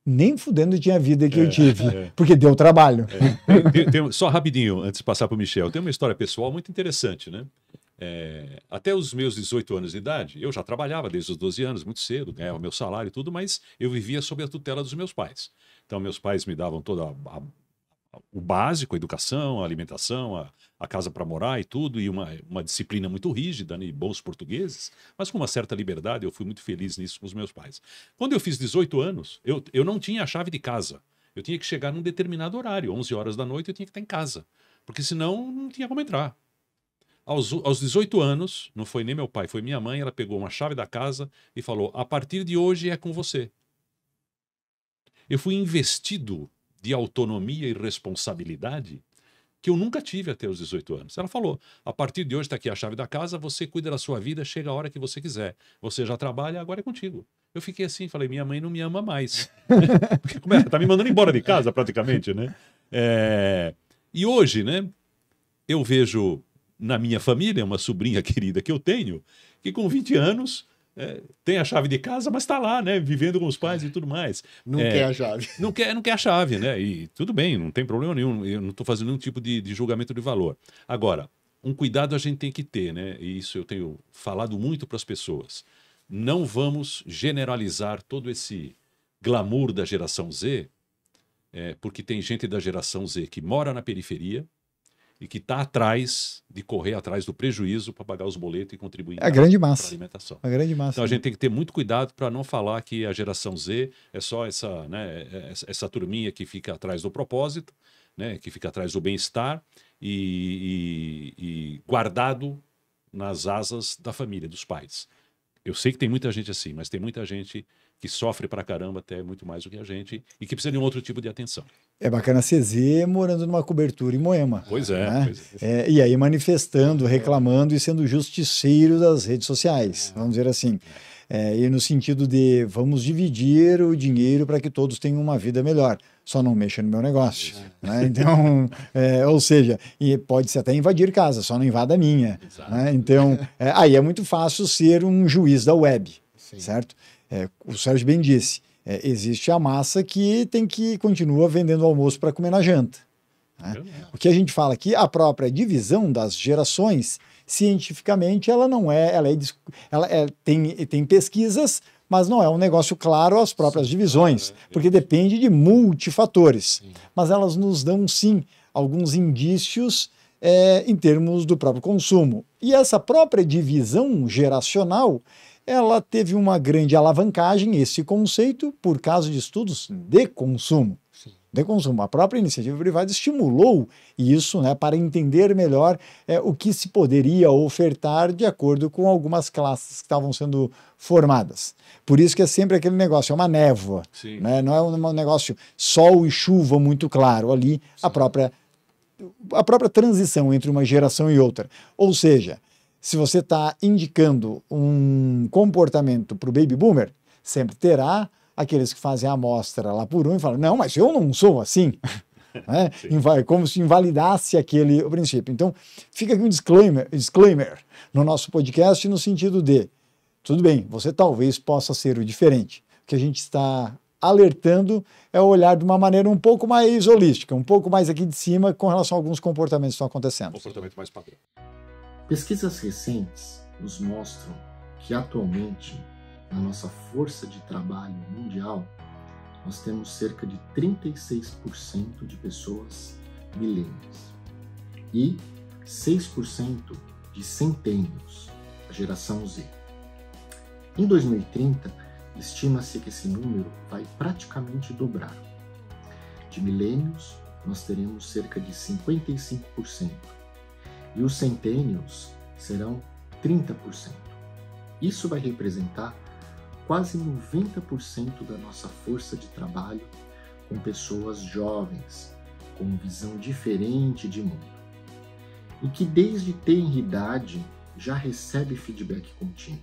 nem fudendo tinha a vida que eu tive, porque deu trabalho. Só rapidinho, antes de passar para o Michel, tem uma história pessoal muito interessante, né? Até os meus 18 anos de idade, eu já trabalhava desde os 12 anos, muito cedo, ganhava meu salário e tudo, mas eu vivia sob a tutela dos meus pais. Então, meus pais me davam todo o básico, a educação, a alimentação, a casa para morar e tudo, e uma disciplina muito rígida, né, bons portugueses, mas com uma certa liberdade. Eu fui muito feliz nisso com os meus pais. Quando eu fiz 18 anos, eu não tinha a chave de casa. Eu tinha que chegar num determinado horário, 11 horas da noite eu tinha que estar em casa, porque senão não tinha como entrar. Aos 18 anos, não foi nem meu pai, foi minha mãe, ela pegou uma chave da casa e falou, a partir de hoje é com você. Eu fui investido de autonomia e responsabilidade que eu nunca tive até os 18 anos. Ela falou, a partir de hoje está aqui a chave da casa, você cuida da sua vida, chega a hora que você quiser. Você já trabalha, agora é contigo. Eu fiquei assim, falei, minha mãe não me ama mais. Porque como tá me mandando embora de casa praticamente, né? E hoje, né, eu vejo na minha família, uma sobrinha querida que eu tenho, que com 20 anos tem a chave de casa, mas está lá, né, vivendo com os pais e tudo mais. Não quer a chave. Não quer a chave, né? E tudo bem, não tem problema nenhum, eu não estou fazendo nenhum tipo de julgamento de valor. Agora, um cuidado a gente tem que ter, né? E isso eu tenho falado muito para as pessoas. Não vamos generalizar todo esse glamour da geração Z, porque tem gente da geração Z que mora na periferia, e que está correr atrás do prejuízo para pagar os boletos e contribuir para a alimentação. A grande massa. Então a gente tem que ter muito cuidado para não falar que a geração Z é só essa turminha que fica atrás do propósito, né, que fica atrás do bem-estar e guardado nas asas da família, dos pais. Eu sei que tem muita gente assim, mas tem muita gente que sofre pra caramba, até muito mais do que a gente, e que precisa de um outro tipo de atenção. É bacana ser Z morando numa cobertura em Moema. Pois é. Né? E aí manifestando, reclamando e sendo justiceiro das redes sociais, vamos dizer assim. E no sentido de vamos dividir o dinheiro para que todos tenham uma vida melhor. Só não mexa no meu negócio. Né? Então, ou seja, e pode-se até invadir casa, só não invada a minha. Né? Então, aí é muito fácil ser um juiz da web, certo? O Sérgio bem disse, existe a massa que continua vendendo almoço para comer na janta. Né? O que a gente fala aqui, a própria divisão das gerações, cientificamente, ela não tem pesquisas, mas não é um negócio claro as próprias divisões, porque depende de multifatores. Mas elas nos dão, sim, alguns indícios em termos do próprio consumo. E essa própria divisão geracional, ela teve uma grande alavancagem, esse conceito, por causa de estudos de consumo. A própria iniciativa privada estimulou isso, né, para entender melhor o que se poderia ofertar de acordo com algumas classes que estavam sendo formadas. Por isso que é sempre aquele negócio, é uma névoa, né? Não é um negócio sol e chuva muito claro, ali a própria transição entre uma geração e outra. Ou seja, se você está indicando um comportamento para o baby boomer, sempre terá aqueles que fazem a amostra lá por um e falam, não, mas eu não sou assim. Né? Como se invalidasse aquele princípio. Então, fica aqui um disclaimer no nosso podcast no sentido de, tudo bem, você talvez possa ser o diferente. O que a gente está alertando é olhar de uma maneira um pouco mais holística, um pouco mais aqui de cima com relação a alguns comportamentos que estão acontecendo. Comportamento mais padrão. Pesquisas recentes nos mostram que atualmente na nossa força de trabalho mundial, nós temos cerca de 36% de pessoas millennials e 6% de centennials, a geração Z. Em 2030, estima-se que esse número vai praticamente dobrar. De millennials, nós teremos cerca de 55%, e os centennials serão 30%. Isso vai representar quase 90% da nossa força de trabalho com pessoas jovens, com visão diferente de mundo, e que desde tenridade já recebe feedback contínuo.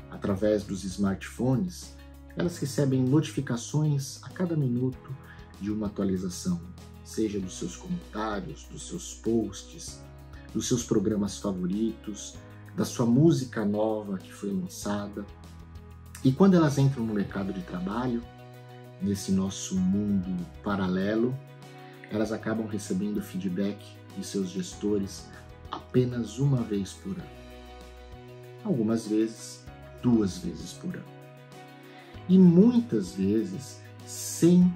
Através dos smartphones, elas recebem notificações a cada minuto de uma atualização, seja dos seus comentários, dos seus posts, dos seus programas favoritos, da sua música nova que foi lançada. E quando elas entram no mercado de trabalho, nesse nosso mundo paralelo, elas acabam recebendo feedback de seus gestores apenas uma vez por ano. Algumas vezes, 2 vezes por ano. E muitas vezes sem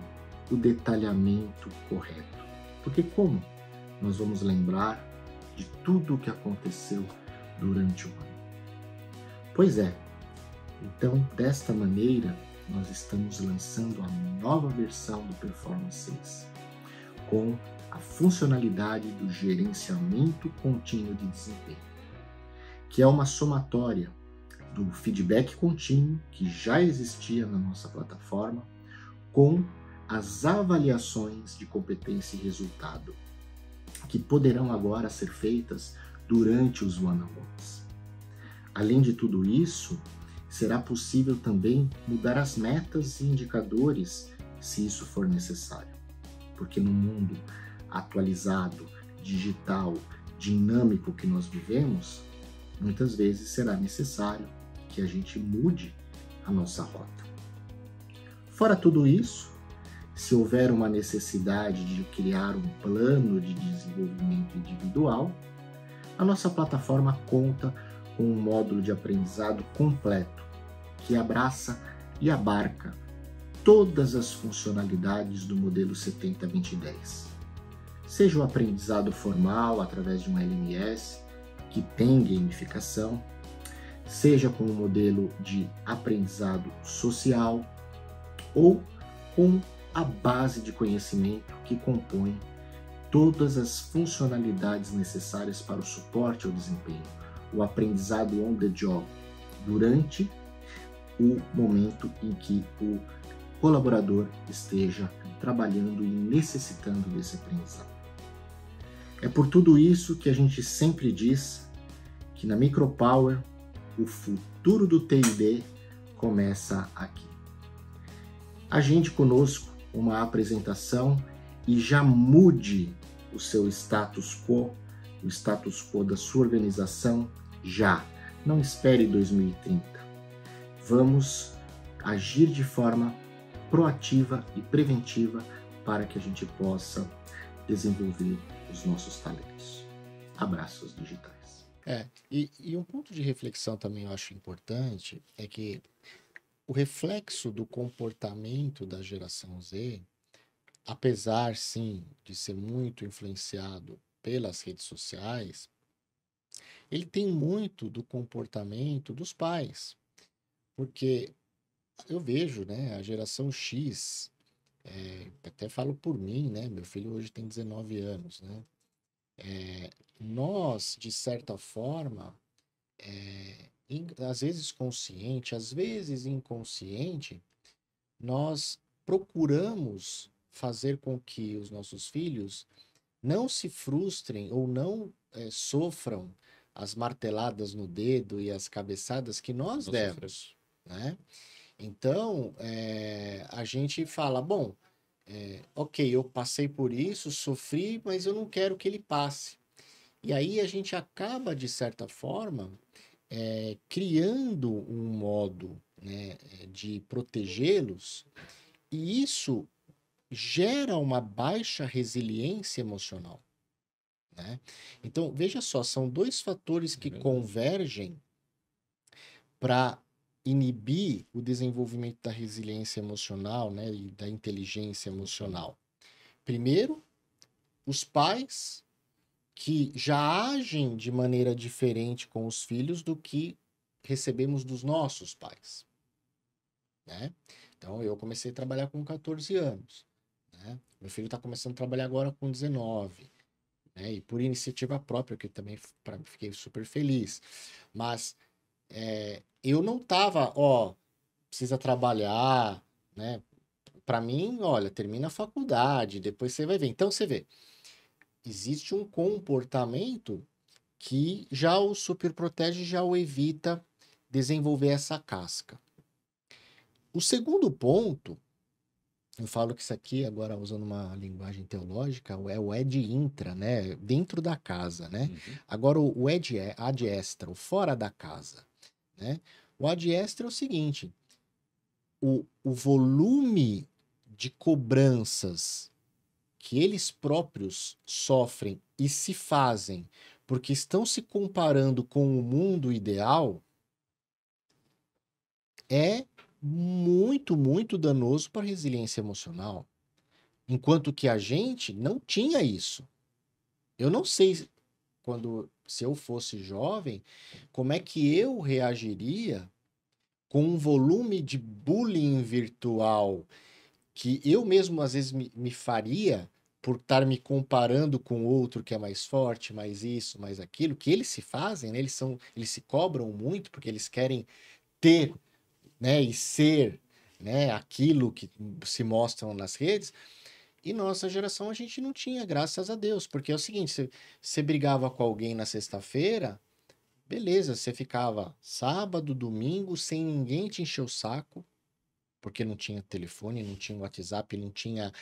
o detalhamento correto. Porque como nós vamos lembrar de tudo o que aconteceu durante o ano? Pois é. Então, desta maneira, nós estamos lançando a nova versão do Performance 6, com a funcionalidade do gerenciamento contínuo de desempenho, que é uma somatória do feedback contínuo que já existia na nossa plataforma, com as avaliações de competência e resultado, que poderão agora ser feitas durante os one-on-ones. Além de tudo isso, será possível também mudar as metas e indicadores se isso for necessário. Porque no mundo atualizado, digital, dinâmico que nós vivemos, muitas vezes será necessário que a gente mude a nossa rota. Fora tudo isso, se houver uma necessidade de criar um plano de desenvolvimento individual, a nossa plataforma conta com um módulo de aprendizado completo, que abraça e abarca todas as funcionalidades do modelo 70-20-10. Seja o aprendizado formal através de um LMS, que tem gamificação, seja com o modelo de aprendizado social, ou com a base de conhecimento que compõe todas as funcionalidades necessárias para o suporte ao desempenho, o aprendizado on the job, durante o momento em que o colaborador esteja trabalhando e necessitando desse aprendizado. É por tudo isso que a gente sempre diz que na Micropower o futuro do T&D começa aqui. Agende conosco uma apresentação e já mude o seu status quo, o status quo da sua organização já. Não espere 2030. Vamos agir de forma proativa e preventiva para que a gente possa desenvolver os nossos talentos. Abraços digitais. E um ponto de reflexão também eu acho importante é que o reflexo do comportamento da geração Z, apesar, sim, de ser muito influenciado pelas redes sociais, ele tem muito do comportamento dos pais. Porque eu vejo, né, a geração X, até falo por mim, né, meu filho hoje tem 19 anos, né, nós, de certa forma, às vezes consciente, às vezes inconsciente, nós procuramos fazer com que os nossos filhos não se frustrem ou não sofram as marteladas no dedo e as cabeçadas que nós demos, né? Então, a gente fala, bom, ok, eu passei por isso, sofri, mas eu não quero que ele passe. E aí a gente acaba, de certa forma, criando um modo, né, de protegê-los, e isso gera uma baixa resiliência emocional, né? Então, veja só, são dois fatores que convergem para inibir o desenvolvimento da resiliência emocional, né, e da inteligência emocional. Primeiro, os pais que já agem de maneira diferente com os filhos do que recebemos dos nossos pais, né? Então, eu comecei a trabalhar com 14 anos, né? Meu filho está começando a trabalhar agora com 19, né? E por iniciativa própria, que eu também fiquei super feliz. Mas eu não estava, precisa trabalhar, né? Para mim, olha, termina a faculdade, depois você vai ver. Então, você vê, existe um comportamento que já o superprotege, já o evita desenvolver essa casca. O segundo ponto, eu falo que isso aqui, agora usando uma linguagem teológica, é o ad intra, né? Dentro da casa, né? Uhum. Agora, o ad extra, o fora da casa, né? O ad extra é o seguinte, o volume de cobranças que eles próprios sofrem e se fazem porque estão se comparando com o mundo ideal é muito, muito danoso para a resiliência emocional. Enquanto que a gente não tinha isso. Eu não sei, se eu fosse jovem, como é que eu reagiria com um volume de bullying virtual que eu mesmo às vezes me faria por estar me comparando com outro que é mais forte, mais isso, mais aquilo, que eles se fazem, né? Eles se cobram muito porque eles querem ter, né, e ser, né, aquilo que se mostram nas redes. E nossa geração a gente não tinha, graças a Deus, porque é o seguinte, você brigava com alguém na sexta-feira, beleza, você ficava sábado, domingo, sem ninguém te encher o saco, porque não tinha telefone, não tinha WhatsApp, não tinha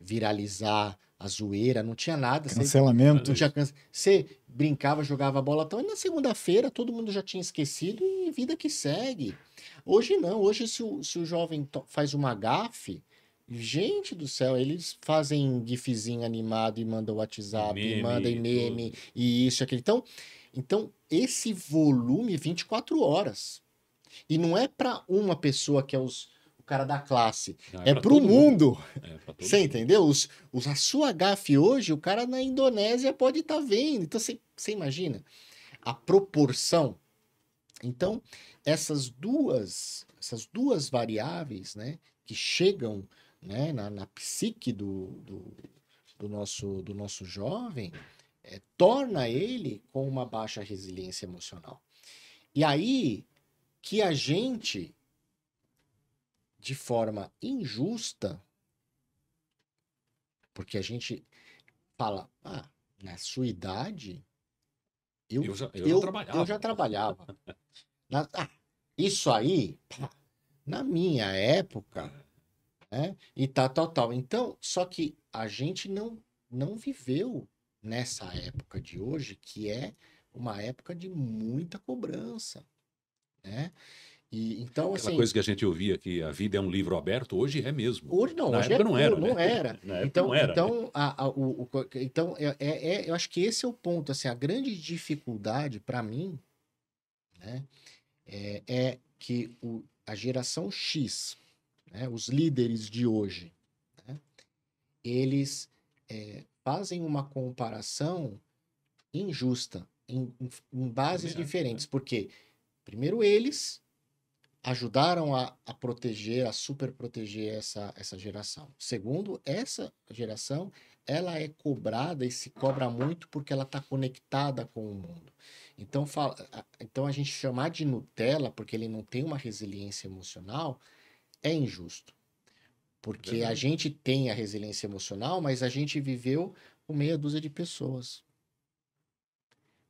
viralizar a zoeira, não tinha nada. Cancelamento. Você brincava, jogava bola, então, e na segunda-feira todo mundo já tinha esquecido e vida que segue. Hoje não, hoje se o jovem faz uma gafe, gente do céu, eles fazem gifzinho animado e mandam WhatsApp, e mandam meme, e isso e aquilo. Então, esse volume 24 horas. E não é para uma pessoa que é o cara da classe, é para o mundo. Você entendeu? A sua gafe hoje, o cara na Indonésia pode estar vendo. Então, você imagina a proporção. Então, essas duas variáveis, né, que chegam, né, na psique do nosso jovem, torna ele com uma baixa resiliência emocional. E aí que a gente, de forma injusta, porque a gente fala, na sua idade, eu já trabalhava. Isso aí, pá, na minha época, né? E tal. Então, só que a gente não viveu nessa época de hoje, que é uma época de muita cobrança, né? E então, Aquela assim, coisa que a gente ouvia que a vida é um livro aberto, hoje é mesmo. hoje não, Na hoje época não era, né? não era. Na época não era. Então eu acho que esse é o ponto, assim, a grande dificuldade para mim, né, é que a geração X, né, os líderes de hoje, né, eles fazem uma comparação injusta em bases Também acho, diferentes, porque primeiro eles ajudaram a proteger, a super proteger essa geração. Segundo, essa geração, ela é cobrada e se cobra muito porque ela está conectada com o mundo. Então a gente chamar de Nutella, porque ele não tem uma resiliência emocional, é injusto. Porque a Verdade. gente tem a resiliência emocional, mas a gente viveu com meia dúzia de pessoas.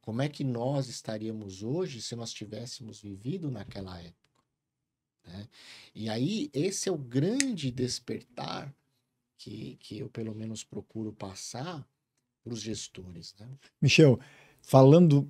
Como é que nós estaríamos hoje se nós tivéssemos vivido naquela época? Né? E aí, esse é o grande despertar que eu, pelo menos, procuro passar para os gestores. Né? Michel, falando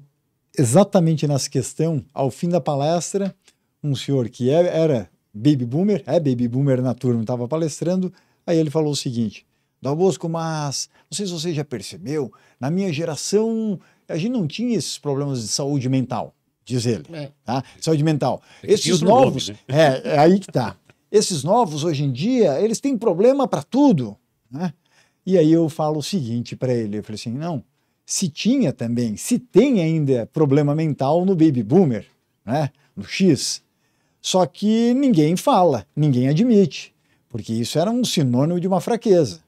exatamente nessa questão, ao fim da palestra, um senhor que era baby boomer na turma, estava palestrando, aí ele falou o seguinte: Dal Bosco, mas não sei se você já percebeu, na minha geração a gente não tinha esses problemas de saúde mental, diz ele. Tá? Saúde mental. É que tinha Esses outro nome, novos, né? é aí que tá. Esses novos, hoje em dia, eles têm problema para tudo. Né? E aí eu falo o seguinte para ele, eu falei assim, não, se tinha também, se tem ainda problema mental no baby boomer, né? No X, só que ninguém fala, ninguém admite, porque isso era um sinônimo de uma fraqueza.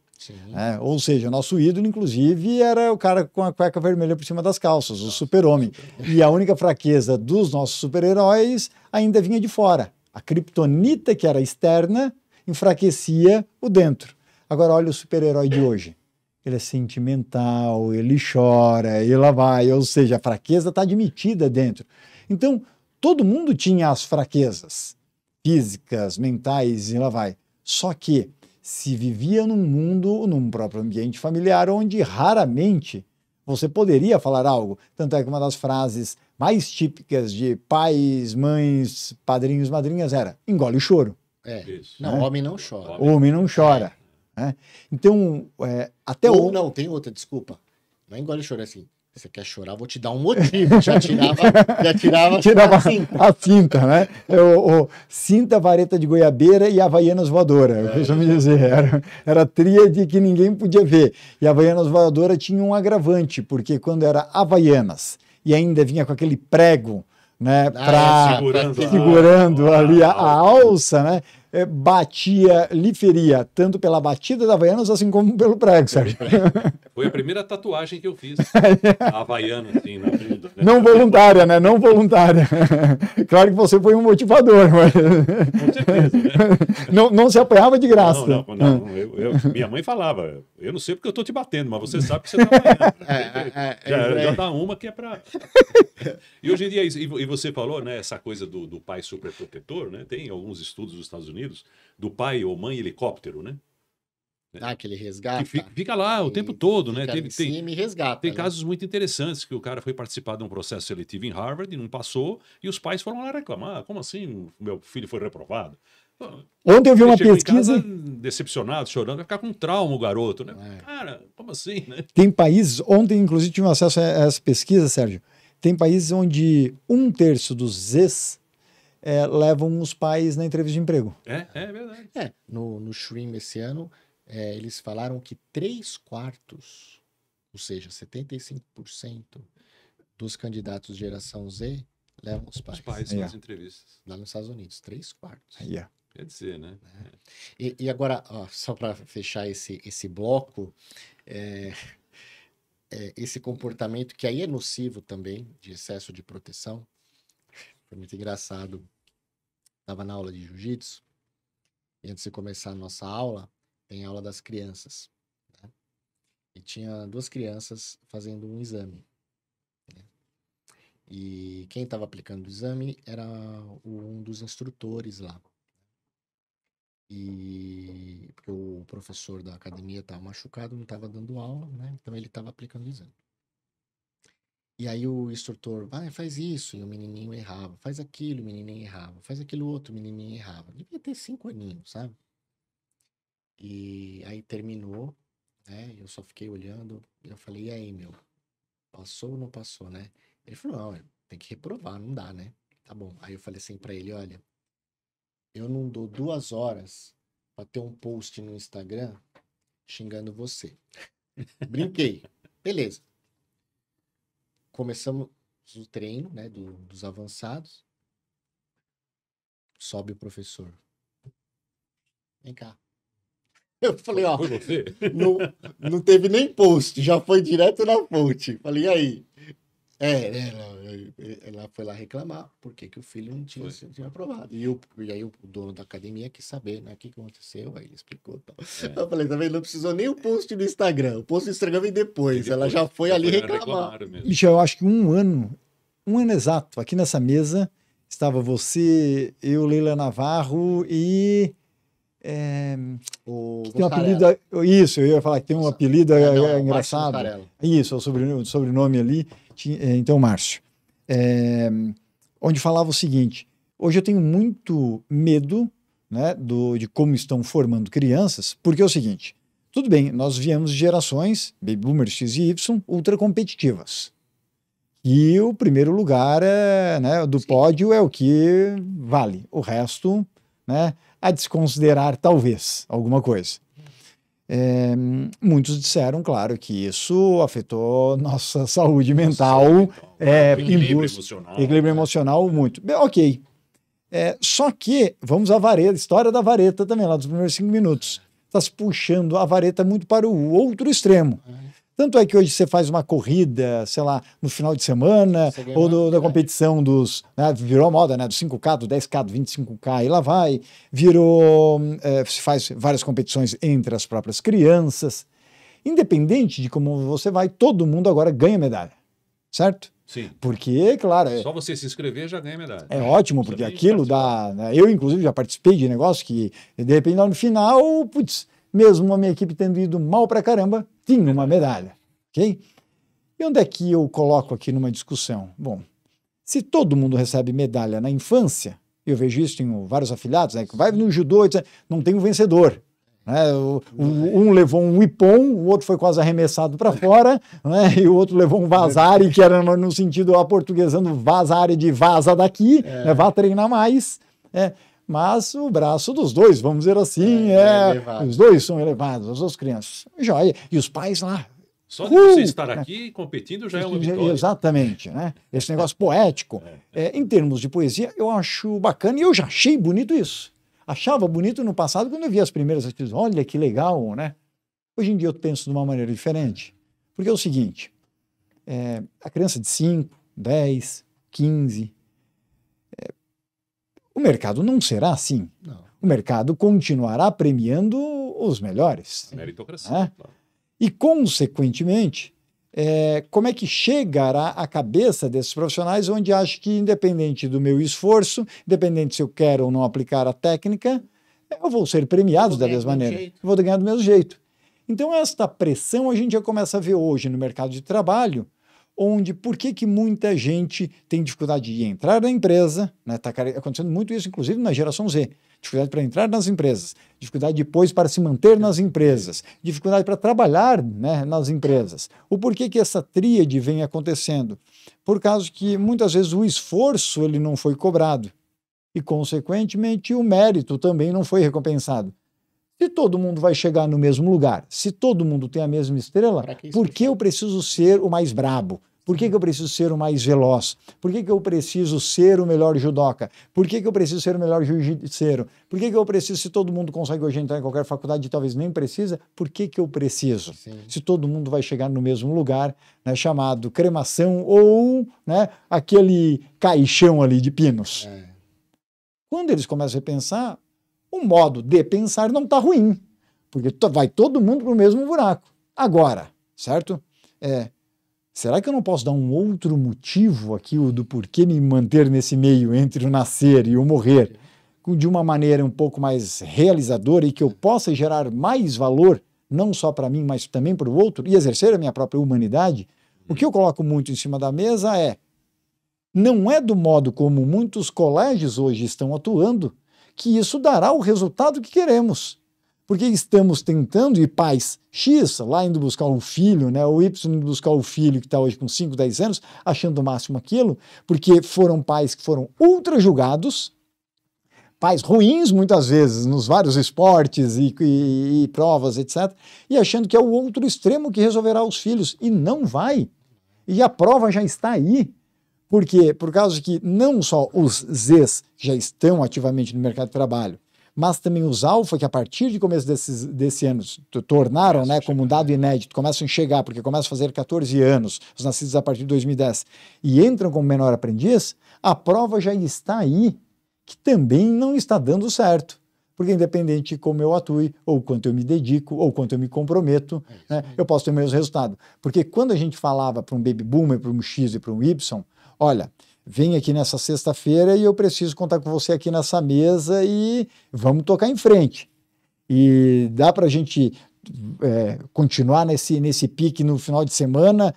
Né? Ou seja, nosso ídolo, inclusive, era o cara com a cueca vermelha por cima das calças, o super-homem. E a única fraqueza dos nossos super-heróis ainda vinha de fora. A criptonita, que era externa, enfraquecia o dentro. Agora, olha o super-herói de hoje. Ele é sentimental, ele chora, e lá vai. Ou seja, a fraqueza está admitida dentro. Então, todo mundo tinha as fraquezas físicas, mentais, e lá vai. Só que se vivia num mundo, num próprio ambiente familiar, onde raramente você poderia falar algo. Tanto é que uma das frases mais típicas de pais, mães, padrinhos, madrinhas era: engole o choro. Não, né? Homem não chora. Homem não chora. Né? Então, até Ou não, tem outra, desculpa. Não é engole o choro, é assim. Você quer chorar, vou te dar um motivo. Já tirava a cinta, né? Cinta, vareta de goiabeira e havaianas voadora. Costumo dizer. Era tríade que ninguém podia ver. E a havaianas voadora tinha um agravante, porque quando era havaianas e ainda vinha com aquele prego, né, segurando ali a alça, né? Lhe feria tanto pela batida da Havaianas assim como pelo prego, sabe? Foi a primeira tatuagem que eu fiz. A Havaiana, assim, na bunda. Né? Não voluntária, né? Não voluntária. Claro que você foi um motivador, mas... Com certeza, né? Não se apoiava de graça. Não. Minha mãe falava, eu não sei porque eu tô te batendo, mas você sabe que você tá apanhando. Já dá uma que é pra... E hoje em dia, e você falou, né, essa coisa do pai superprotetor, né? Tem alguns estudos dos Estados Unidos do pai ou mãe helicóptero, né? Que ele resgata. Que fica lá o tempo todo, né? Tem resgata. Tem casos muito interessantes que o cara foi participar de um processo seletivo em Harvard e não passou, e os pais foram lá reclamar. Como assim meu filho foi reprovado? Ontem eu vi uma pesquisa. pesquisa. Decepcionado, chorando, vai ficar com trauma o garoto, né? Cara, como assim, né? Tem países, ontem inclusive tive acesso a essa pesquisa, Sérgio. Tem países onde 1/3 dos ex levam os pais na entrevista de emprego. É verdade. No Shrim esse ano, eles falaram que 3/4, ou seja, 75% dos candidatos de geração Z levam os pais. Os pais nas entrevistas. Lá nos Estados Unidos, 3/4. Quer dizer, né? E agora, só para fechar esse bloco, esse comportamento que aí é nocivo também, de excesso de proteção. Foi muito engraçado. Estava na aula de jiu-jitsu, e antes de começar a nossa aula, tem aula das crianças. Né? E tinha 2 crianças fazendo um exame. Né? E quem estava aplicando o exame era um dos instrutores lá. E porque o professor da academia estava machucado, não estava dando aula, né? Então ele estava aplicando o exame. E aí o instrutor, vai, faz isso, e o menininho errava. Faz aquilo, o menininho errava. Faz aquilo outro, o menininho errava. Devia ter 5 aninhos, sabe? E aí terminou, né? Eu só fiquei olhando e eu falei, e aí, meu? Passou ou não passou, né? Ele falou, não, tem que reprovar, não dá, né? Tá bom. Aí eu falei assim pra ele, olha, eu não dou 2 horas pra ter um post no Instagram xingando você. Brinquei. Beleza. Começamos o treino, né, dos avançados. Sobe o professor. Vem cá. Eu falei, ó, Foi você? não teve nem post, já foi direto na fonte. Falei, e aí? Ela foi lá reclamar porque que o filho não tinha aprovado. E aí o dono da academia quis saber, né, o que aconteceu, aí ele explicou. Tal. Eu falei, também não precisou nem o post no Instagram, o post no Instagram vem depois, ela já foi ali reclamar. Michel, eu acho que um ano exato, aqui nessa mesa, estava você, eu, Leila Navarro e... O tem um apelido, isso, eu ia falar que tem um apelido engraçado. Isso, é o sobrenome ali, então Márcio. Onde falava o seguinte, hoje eu tenho muito medo, né, de como estão formando crianças, porque é o seguinte, tudo bem, nós viemos de gerações, Baby Boomers X e Y, ultra competitivas. E o primeiro lugar né, do pódio é o que vale, o resto, né, a desconsiderar talvez alguma coisa. Muitos disseram, claro, que isso afetou nossa saúde mental, equilíbrio emocional muito. Bem, ok. Só que, vamos à vareta, história da vareta também, lá dos primeiros 5 minutos. Está se puxando a vareta muito para o outro extremo. Tanto é que hoje você faz uma corrida, sei lá, no final de semana, ou da competição dos... Né, virou a moda, né? Do 5K, do 10K, do 25K, e lá vai. Virou... se faz várias competições entre as próprias crianças. Independente de como você vai, todo mundo agora ganha medalha. Certo? Sim. Porque, claro... Só você se inscrever já ganha medalha. É ótimo, porque aquilo dá... Né, eu, inclusive, já participei de negócio que, de repente, lá no final, putz... Mesmo a minha equipe tendo ido mal pra caramba, tinha uma medalha, ok? E onde é que eu coloco aqui numa discussão? Bom, se todo mundo recebe medalha na infância, eu vejo isso, tenho vários afiliados, né, que vai no judô, não tem um vencedor. Né? Um levou um ipom, o outro foi quase arremessado para fora, né? E o outro levou um vazare, que era no sentido aportuguesando vazare de vaza daqui, né? Vá treinar mais, mas o braço dos dois, vamos dizer assim, os dois são elevados, as duas crianças. Joia. E os pais lá. Só de você estar aqui competindo já é uma vitória. Exatamente, né? Esse negócio poético. Em termos de poesia, eu acho bacana e eu já achei bonito isso. Achava bonito no passado quando eu via as primeiras atitudes. Olha que legal, né? Hoje em dia eu penso de uma maneira diferente. Porque é o seguinte, a criança de 5, 10, 15... O mercado não será assim. Não. O mercado continuará premiando os melhores. Meritocracia. Né? Claro. E, consequentemente, como é que chegará a cabeça desses profissionais onde acho que, independente do meu esforço, independente se eu quero ou não aplicar a técnica, eu vou ser premiado da mesma maneira. Eu vou ganhar do mesmo jeito. Então, esta pressão a gente já começa a ver hoje no mercado de trabalho, onde, por que muita gente tem dificuldade de entrar na empresa, né? Está acontecendo muito isso, inclusive na geração Z, dificuldade para entrar nas empresas, dificuldade depois para se manter nas empresas, dificuldade para trabalhar, né, nas empresas. O porquê que essa tríade vem acontecendo? Por causa que, muitas vezes, o esforço ele não foi cobrado e, consequentemente, o mérito também não foi recompensado. Se todo mundo vai chegar no mesmo lugar, se todo mundo tem a mesma estrela, por que eu preciso ser o mais brabo? Por que eu preciso ser o mais veloz? Por que eu preciso ser o melhor judoca? Por que eu preciso ser o melhor jiu-jitseiro? Por que eu preciso, se todo mundo consegue hoje entrar em qualquer faculdade e talvez nem precisa, por que eu preciso? Sim. Se todo mundo vai chegar no mesmo lugar, né, chamado cremação ou, né, aquele caixão ali de pinos. Quando eles começam a pensar, o modo de pensar não está ruim, porque vai todo mundo para o mesmo buraco. Agora, certo? será que eu não posso dar um outro motivo aqui do porquê me manter nesse meio entre o nascer e o morrer de uma maneira um pouco mais realizadora e que eu possa gerar mais valor, não só para mim, mas também para o outro, e exercer a minha própria humanidade? O que eu coloco muito em cima da mesa não é do modo como muitos colégios hoje estão atuando que isso dará o resultado que queremos. Porque estamos tentando, e pais X lá indo buscar o filho, né, o Y indo buscar o filho que está hoje com 5, 10 anos, achando o máximo aquilo, porque foram pais que foram ultra julgados, pais ruins muitas vezes nos vários esportes e provas, etc., e achando que é o outro extremo que resolverá os filhos, e não vai. E a prova já está aí. Por quê? Por causa de que não só os Zs já estão ativamente no mercado de trabalho, mas também os alfa, que a partir de começo desse ano tornaram, né, como um dado inédito, começam a chegar, porque começam a fazer 14 anos, os nascidos a partir de 2010, e entram como menor aprendiz, a prova já está aí, que também não está dando certo. Porque independente de como eu atue, ou quanto eu me dedico, ou quanto eu me comprometo, né, eu posso ter o mesmo resultado. Porque quando a gente falava para um baby boomer, para um X e para um Y, olha, vem aqui nessa sexta-feira e eu preciso contar com você aqui nessa mesa e vamos tocar em frente. E dá para a gente continuar nesse pique no final de semana,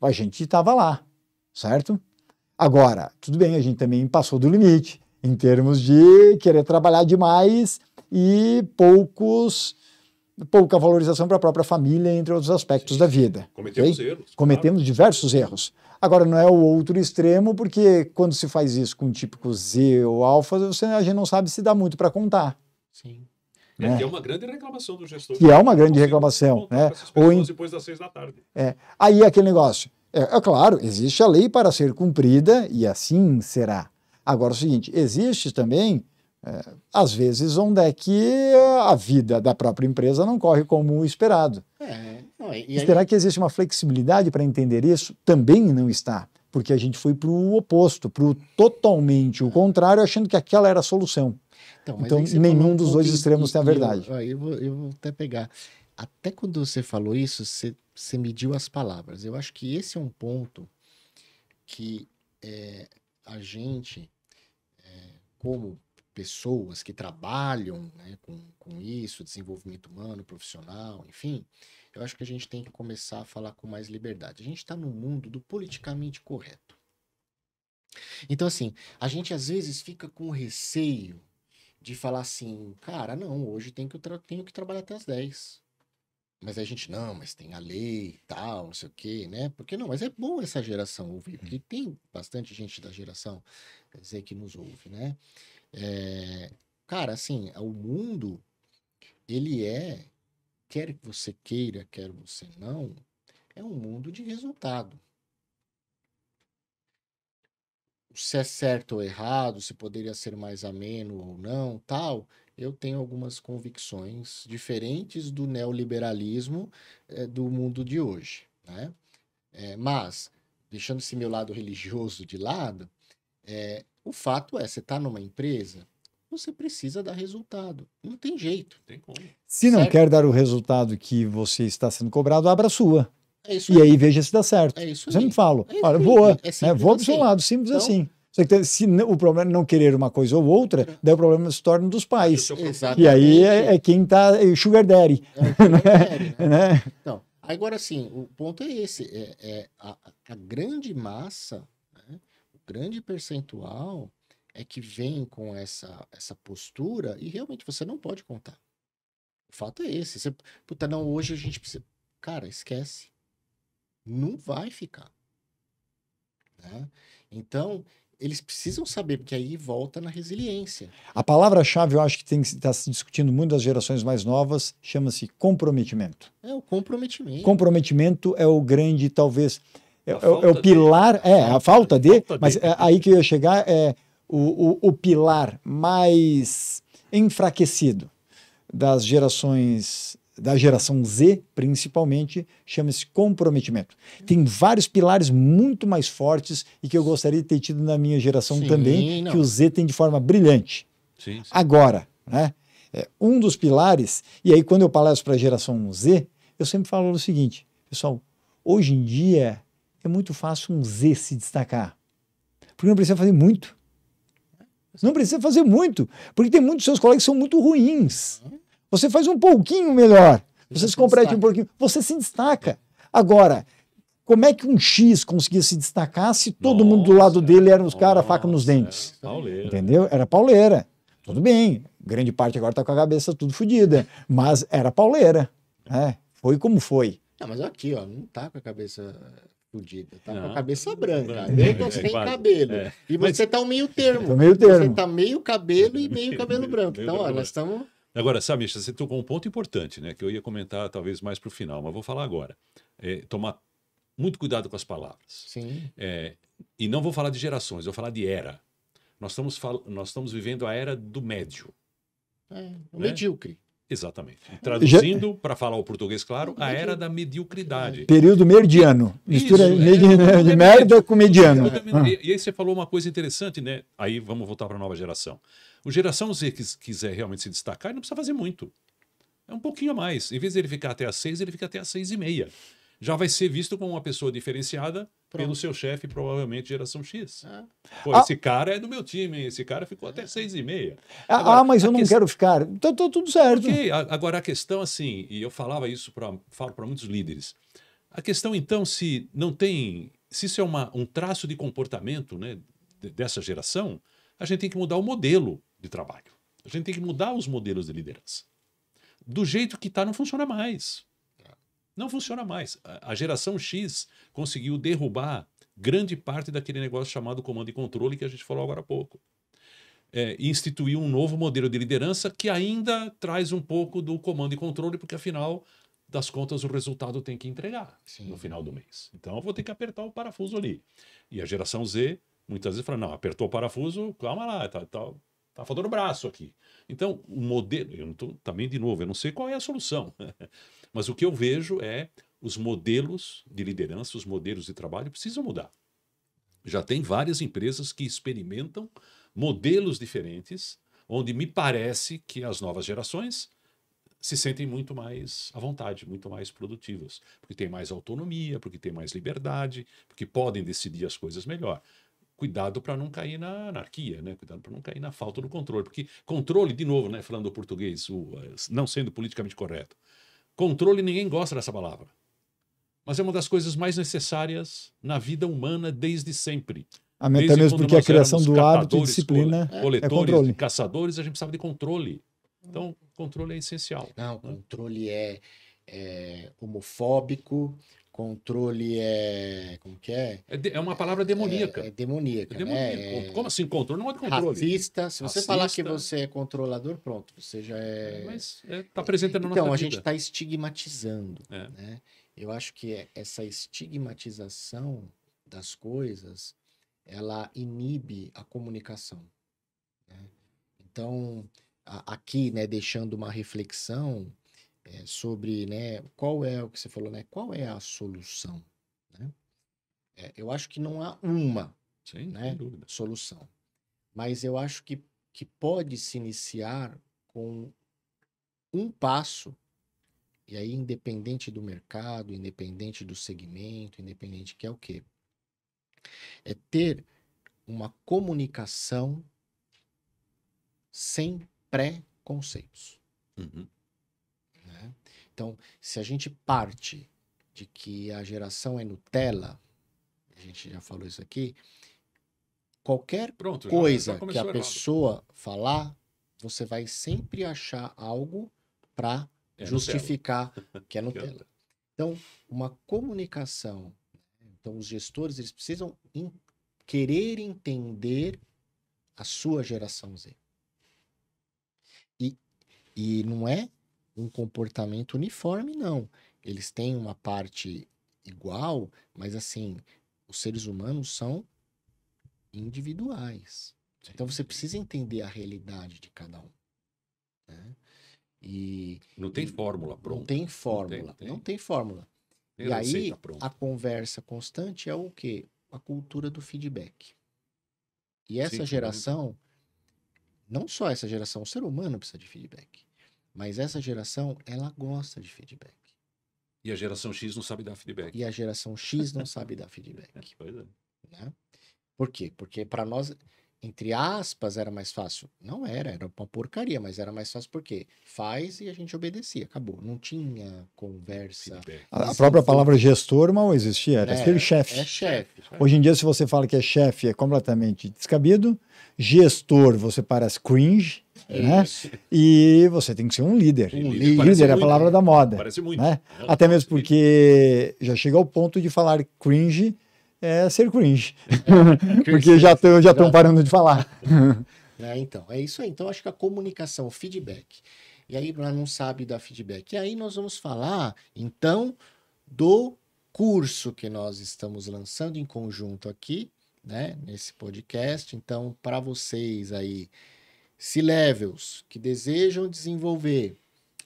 a gente estava lá, certo? Agora, tudo bem, a gente também passou do limite, em termos de querer trabalhar demais e pouca valorização para a própria família, entre outros aspectos da vida. Cometemos erros. Cometemos diversos erros. Agora, não é o outro extremo, porque quando se faz isso com o típico Z ou alfa, a gente não sabe se dá muito para contar. Sim. Né? Que é uma grande reclamação do gestor. Que é uma grande reclamação. Né? Ou depois das 6 da tarde. Aí aquele negócio. É claro, existe a lei para ser cumprida e assim será. Agora, é o seguinte, existe também, às vezes, onde é que a vida da própria empresa não corre como o esperado. Será que existe uma flexibilidade para entender isso? Também não está, porque a gente foi para o oposto, para o totalmente o contrário, achando que aquela era a solução. Então nenhum dos dois extremos tem a verdade. Eu vou até pegar. Até quando você falou isso, você mediu as palavras. Eu acho que esse é um ponto que a gente, como pessoas que trabalham, né, com isso, desenvolvimento humano, profissional, enfim, eu acho que a gente tem que começar a falar com mais liberdade. A gente está no mundo do politicamente correto. Então, assim, a gente às vezes fica com receio de falar assim, cara, não, hoje tenho que trabalhar até as 10. Mas a gente, não, mas tem a lei e tal, não sei o quê, né? Porque não, mas é bom essa geração ouvir, porque tem bastante gente da geração, quer dizer, que nos ouve, né? Cara, assim, o mundo, ele quer você queira, quer você não, é um mundo de resultado. Se é certo ou errado, se poderia ser mais ameno ou não, tal, eu tenho algumas convicções diferentes do neoliberalismo do mundo de hoje, né? Mas, deixando esse meu lado religioso de lado, o fato você está numa empresa, você precisa dar resultado. Não tem jeito. Tem como. Se não quer dar o resultado que você está sendo cobrado, abra a sua. É isso e aí. Aí veja se dá certo. É isso Eu sempre aí. falo, É isso olha, aí. voa, É né? Voa pro seu lado, simples Então, assim. Só que se o problema é não querer uma coisa ou outra, daí o problema se torna dos pais. Exatamente. E aí é quem tá sugar daddy. Né? Então, agora sim, o ponto é esse. A grande massa, né, o grande percentual é que vem com essa postura e realmente você não pode contar. O fato é esse. Puta, não, hoje a gente precisa... Cara, esquece. Não vai ficar. Né? Então, eles precisam saber, porque aí volta na resiliência. A palavra-chave, eu acho que está se discutindo muito das gerações mais novas, chama-se comprometimento. É o comprometimento. Comprometimento é o grande, talvez, é o pilar, a falta de, mas aí que eu ia chegar é o pilar mais enfraquecido das gerações, da geração Z, principalmente, chama-se comprometimento. Tem vários pilares muito mais fortes e que eu gostaria de ter tido na minha geração também, que o Z tem de forma brilhante. Sim. Agora, né, um dos pilares, e aí quando eu palestro para a geração Z, eu sempre falo o seguinte, pessoal, hoje em dia é muito fácil um Z se destacar. Porque não precisa fazer muito. Não precisa fazer muito. Porque tem muitos seus colegas que são muito ruins. Você faz um pouquinho melhor. Você se complete um pouquinho. Você se destaca. Agora, como é que um X conseguia se destacar se todo mundo do lado dele eram os caras faca nos dentes? Pauleira. Entendeu? Era pauleira. Tudo bem. Grande parte agora tá com a cabeça tudo fodida. Mas era pauleira. Foi como foi. Não, mas aqui, ó, não tá com a cabeça fudida, tá com a Não. cabeça branca. Meio sem cabelo. E você tá um meio termo. Tô meio termo. Você tá meio cabelo e meio cabelo branco. Meio Então, ó, cabelo nós estamos... Agora, sabe, Misha, você tocou um ponto importante, né? Que eu ia comentar talvez mais para o final, mas vou falar agora. Tomar muito cuidado com as palavras. Sim. E não vou falar de gerações, vou falar de era. Nós estamos vivendo a era do médio. O medíocre. Exatamente. Traduzindo, para falar o português claro, a era da mediocridade. Período mediano. Mistura de merda com mediano. E aí você falou uma coisa interessante, né? Aí vamos voltar para a nova geração. O geração Z que quiser realmente se destacar, ele não precisa fazer muito. É um pouquinho a mais. Em vez de ele ficar até às 6, ele fica até às 6:30. Já vai ser visto como uma pessoa diferenciada pelo seu chefe, provavelmente geração X. Pô, esse cara é do meu time, hein? Esse cara ficou até 6:30. Agora, mas eu não quero ficar. Então tá tudo certo. Ok, agora a questão assim, e eu falava isso falo para muitos líderes. A questão então, se isso é um traço de comportamento, né, dessa geração, a gente tem que mudar o modelo de trabalho. A gente tem que mudar os modelos de liderança. Do jeito que está, não funciona mais. Não funciona mais. A geração X conseguiu derrubar grande parte daquele negócio chamado comando e controle que a gente falou agora há pouco. E instituiu um novo modelo de liderança que ainda traz um pouco do comando e controle, porque afinal das contas o resultado tem que entregar no final do mês. Então eu vou ter que apertar o parafuso ali. E a geração Z muitas vezes fala, não, apertou o parafuso, calma lá, tá faltando o braço aqui. Então o modelo, também de novo, eu não sei qual é a solução. Mas o que eu vejo é os modelos de liderança, os modelos de trabalho precisam mudar. Já tem várias empresas que experimentam modelos diferentes, onde me parece que as novas gerações se sentem muito mais à vontade, muito mais produtivas, porque tem mais autonomia, porque tem mais liberdade, porque podem decidir as coisas melhor. Cuidado para não cair na anarquia, né? Cuidado para não cair na falta do controle, porque controle, de novo, né? Falando o português, não sendo politicamente correto, controle, ninguém gosta dessa palavra. Mas é uma das coisas mais necessárias na vida humana desde sempre. Até mesmo porque a criação do hábito e disciplina coletores, é controle. Caçadores, a gente precisava de controle. Então, controle é essencial. Não, controle é homofóbico, controle é... Como que é? É uma palavra demoníaca. É demoníaca, né? Como assim controle? Não é de controle. Racista. Se você falar que você é controlador, pronto, você já é... Mas está presente na nossa vida. Então, a gente está estigmatizando. Né? Eu acho que essa estigmatização das coisas, ela inibe a comunicação. Né? Então, aqui, né, deixando uma reflexão sobre, né, qual é o que você falou, né, qual é a solução, né? Eu acho que não há uma, né, solução, mas eu acho que pode se iniciar com um passo, e aí independente do mercado, independente do segmento, independente que é o quê? É ter uma comunicação sem pré-conceitos. Né? Então, se a gente parte de que a geração é Nutella, a gente já falou isso aqui, qualquer coisa que a pessoa falar, você vai sempre achar algo para justificar que é Nutella. Então, uma comunicação, então os gestores eles precisam querer entender a sua geração Z. E não é um comportamento uniforme, não. Eles têm uma parte igual, mas assim, os seres humanos são individuais. Então você precisa entender a realidade de cada um. Né? Não tem fórmula pronta. Não tem fórmula. Não tem fórmula. E aí, a conversa constante é o quê? A cultura do feedback. E essa geração, não só essa geração, o ser humano precisa de feedback, mas essa geração, ela gosta de feedback. E a geração X não sabe dar feedback. E a geração X não sabe dar feedback. Pois é. Né? Por quê? Porque para nós, entre aspas, era mais fácil. Não era uma porcaria, mas era mais fácil porque faz e a gente obedecia, acabou. Não tinha conversa. Feedback. A própria palavra gestor mal existia, era aquele chefe. É chefe. Hoje em dia, se você fala que é chefe, é completamente descabido. Gestor, você parece cringe, né? Isso. E você tem que ser um líder. Líder é a palavra da moda. Parece muito. Né? Até mesmo porque já chega ao ponto de falar cringe é ser cringe. Porque já estão parando de falar. Então, é isso aí. Então, acho que a comunicação, o feedback. E aí, ela não sabe dar feedback. E aí, nós vamos falar, então, do curso que nós estamos lançando em conjunto aqui, né, nesse podcast. Então, para vocês aí, C-Levels, que desejam desenvolver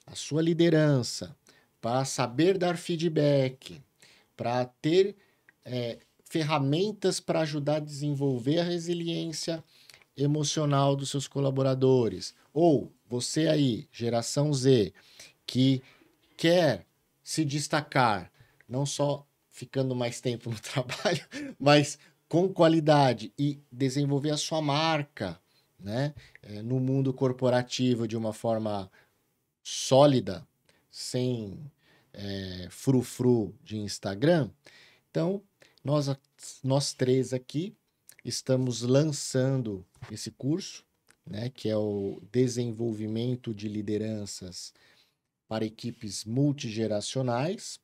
a sua liderança, para saber dar feedback, para ter ferramentas para ajudar a desenvolver a resiliência emocional dos seus colaboradores. Ou você aí, geração Z, que quer se destacar, não só ficando mais tempo no trabalho, mas com qualidade e desenvolver a sua marca, né, no mundo corporativo de uma forma sólida, sem frufru de Instagram. Então, nós três aqui estamos lançando esse curso, né, que é o Desenvolvimento de Lideranças para Equipes Multigeracionais,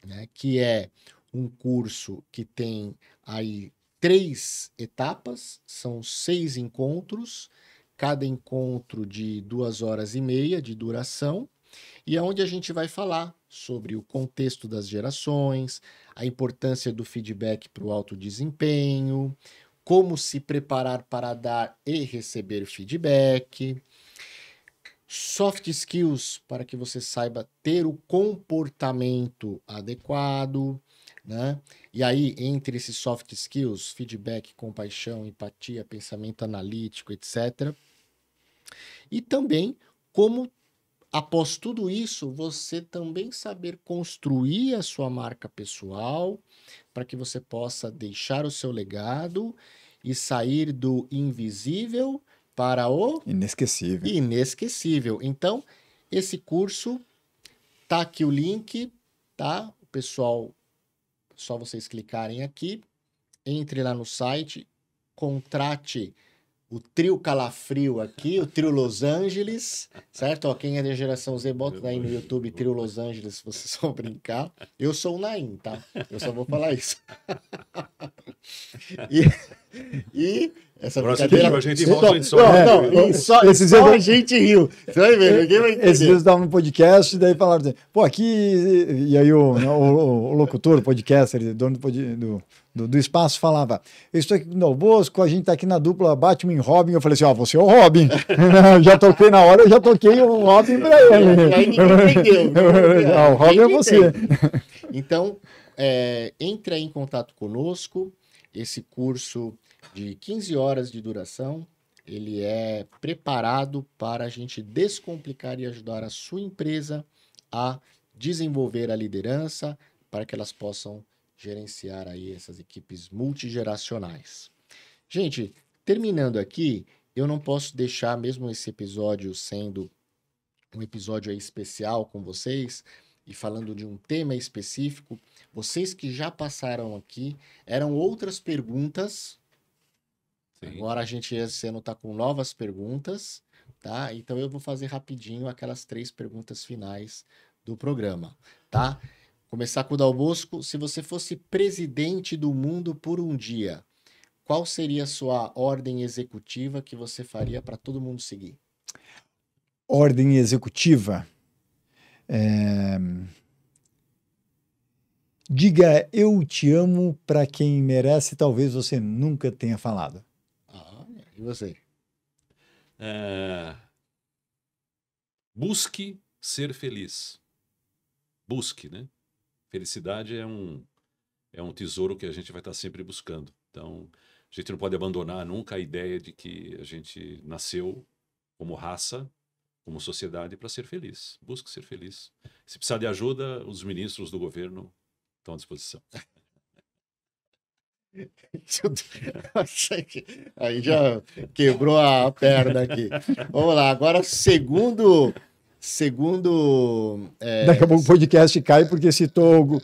né, que é um curso que tem aí 3 etapas, são 6 encontros, cada encontro de 2h30 de duração, e é onde a gente vai falar sobre o contexto das gerações, a importância do feedback para o alto desempenho, como se preparar para dar e receber feedback, soft skills para que você saiba ter o comportamento adequado, né? E aí, entre esses soft skills, feedback, compaixão, empatia, pensamento analítico, etc. E também como, após tudo isso, você também saber construir a sua marca pessoal para que você possa deixar o seu legado e sair do invisível para o inesquecível. Então, esse curso, tá aqui o link, tá? O pessoal, só vocês clicarem aqui, entre lá no site, contrate o trio Calafrio aqui, o trio Los Angeles, certo? Ó, quem é da geração Z, bota aí no YouTube, trio Los Angeles, se vocês vão brincar. Eu sou o Naim, tá? Eu só vou falar isso. E essa brincadeira... A gente volta só a gente riu. Você vai ver, ninguém vai entender. Esses dias eu estava no podcast e daí falaram assim, pô, aqui... E aí o locutor, o podcaster, dono do espaço, falava, eu estou aqui no Dal Bosco, a gente está aqui na dupla Batman e Robin. Eu falei assim, ó, você é o Robin. Já toquei na hora, eu já toquei o Robin para ele. Aí ninguém entendeu. O Robin é você. Então, entre aí em contato conosco. Esse curso de 15 horas de duração, ele é preparado para a gente descomplicar e ajudar a sua empresa a desenvolver a liderança para que elas possam gerenciar aí essas equipes multigeracionais. Gente, terminando aqui, eu não posso deixar, mesmo esse episódio sendo um episódio aí especial com vocês e falando de um tema específico, vocês que já passaram aqui, eram outras perguntas. Sim. Agora esse ano está com novas perguntas, tá? Então eu vou fazer rapidinho aquelas 3 perguntas finais do programa, tá? Começar com o Dal Bosco. Se você fosse presidente do mundo por um dia, qual seria a sua ordem executiva que você faria para todo mundo seguir? Ordem executiva? Diga eu te amo para quem merece, talvez você nunca tenha falado. E você? Busque ser feliz. Busque, né? Felicidade é um tesouro que a gente vai estar sempre buscando. Então, a gente não pode abandonar nunca a ideia de que a gente nasceu como raça como sociedade para ser feliz. Busque ser feliz. Se precisar de ajuda, os ministros do governo estão à disposição. Aí já quebrou a perna aqui. Vamos lá, agora segundo Daqui a pouco o podcast cai porque citou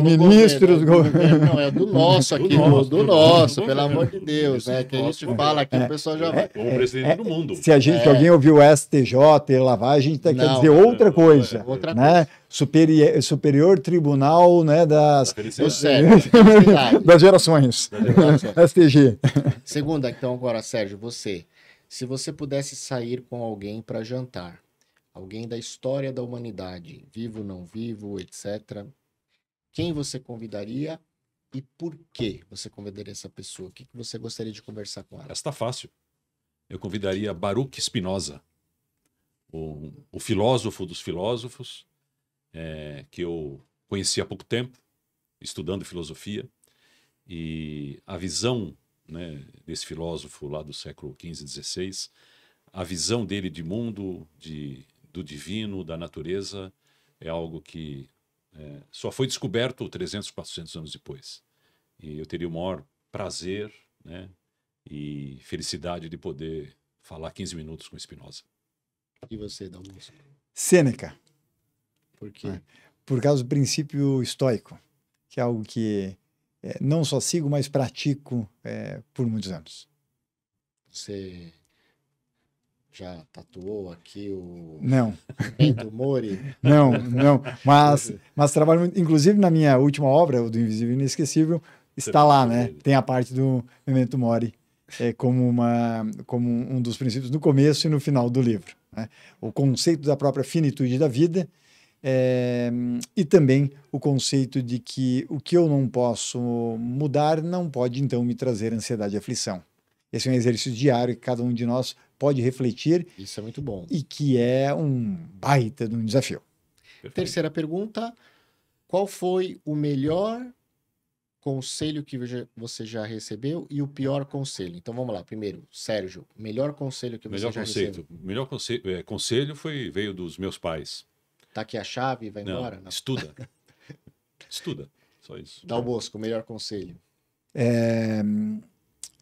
ministros do governo. Não, é do nosso aqui, do nosso, pelo amor de Deus, né? Que a gente fala aqui, o pessoal já vai. O presidente do mundo. Se alguém ouviu o STJ, lavagem, quer dizer outra coisa. Outra né? Superior Tribunal, né, das gerações. STG. Segunda, então, agora, Sérgio, você. Se você pudesse sair com alguém para jantar, alguém da história da humanidade, vivo, não vivo, etc., quem você convidaria e por que você convidaria essa pessoa? O que você gostaria de conversar com ela? Essa está fácil. Eu convidaria Baruch Spinoza, o filósofo dos filósofos, que eu conheci há pouco tempo, estudando filosofia, e a visão, né, desse filósofo lá do século XV, XVI, a visão dele de mundo, do divino, da natureza, é algo que só foi descoberto 300, 400 anos depois. E eu teria o maior prazer, né, e felicidade de poder falar 15 minutos com Spinoza. E você, Dalmosco? Sêneca. Por quê? Por causa do princípio estoico, que é algo que não só sigo, mas pratico por muitos anos. Você já tatuou aqui o Não. Memento Mori? Não. Mas trabalho muito, inclusive na minha última obra, o do Invisível e Inesquecível, está lá, né? Tem a parte do Memento Mori como um dos princípios no começo e no final do livro, né? O conceito da própria finitude da vida. E também o conceito de que o que eu não posso mudar não pode, então, me trazer ansiedade e aflição. Esse é um exercício diário que cada um de nós pode refletir. Isso é muito bom. E que é um baita de um desafio. Perfeito. Terceira pergunta. Qual foi o melhor conselho que você já recebeu e o pior conselho? Então, vamos lá. Primeiro, Sérgio, melhor conselho que você já recebeu? Melhor conselho veio dos meus pais. Tá aqui a chave e vai embora? Não. Estuda. Estuda. Só isso. Dalmosco, melhor conselho.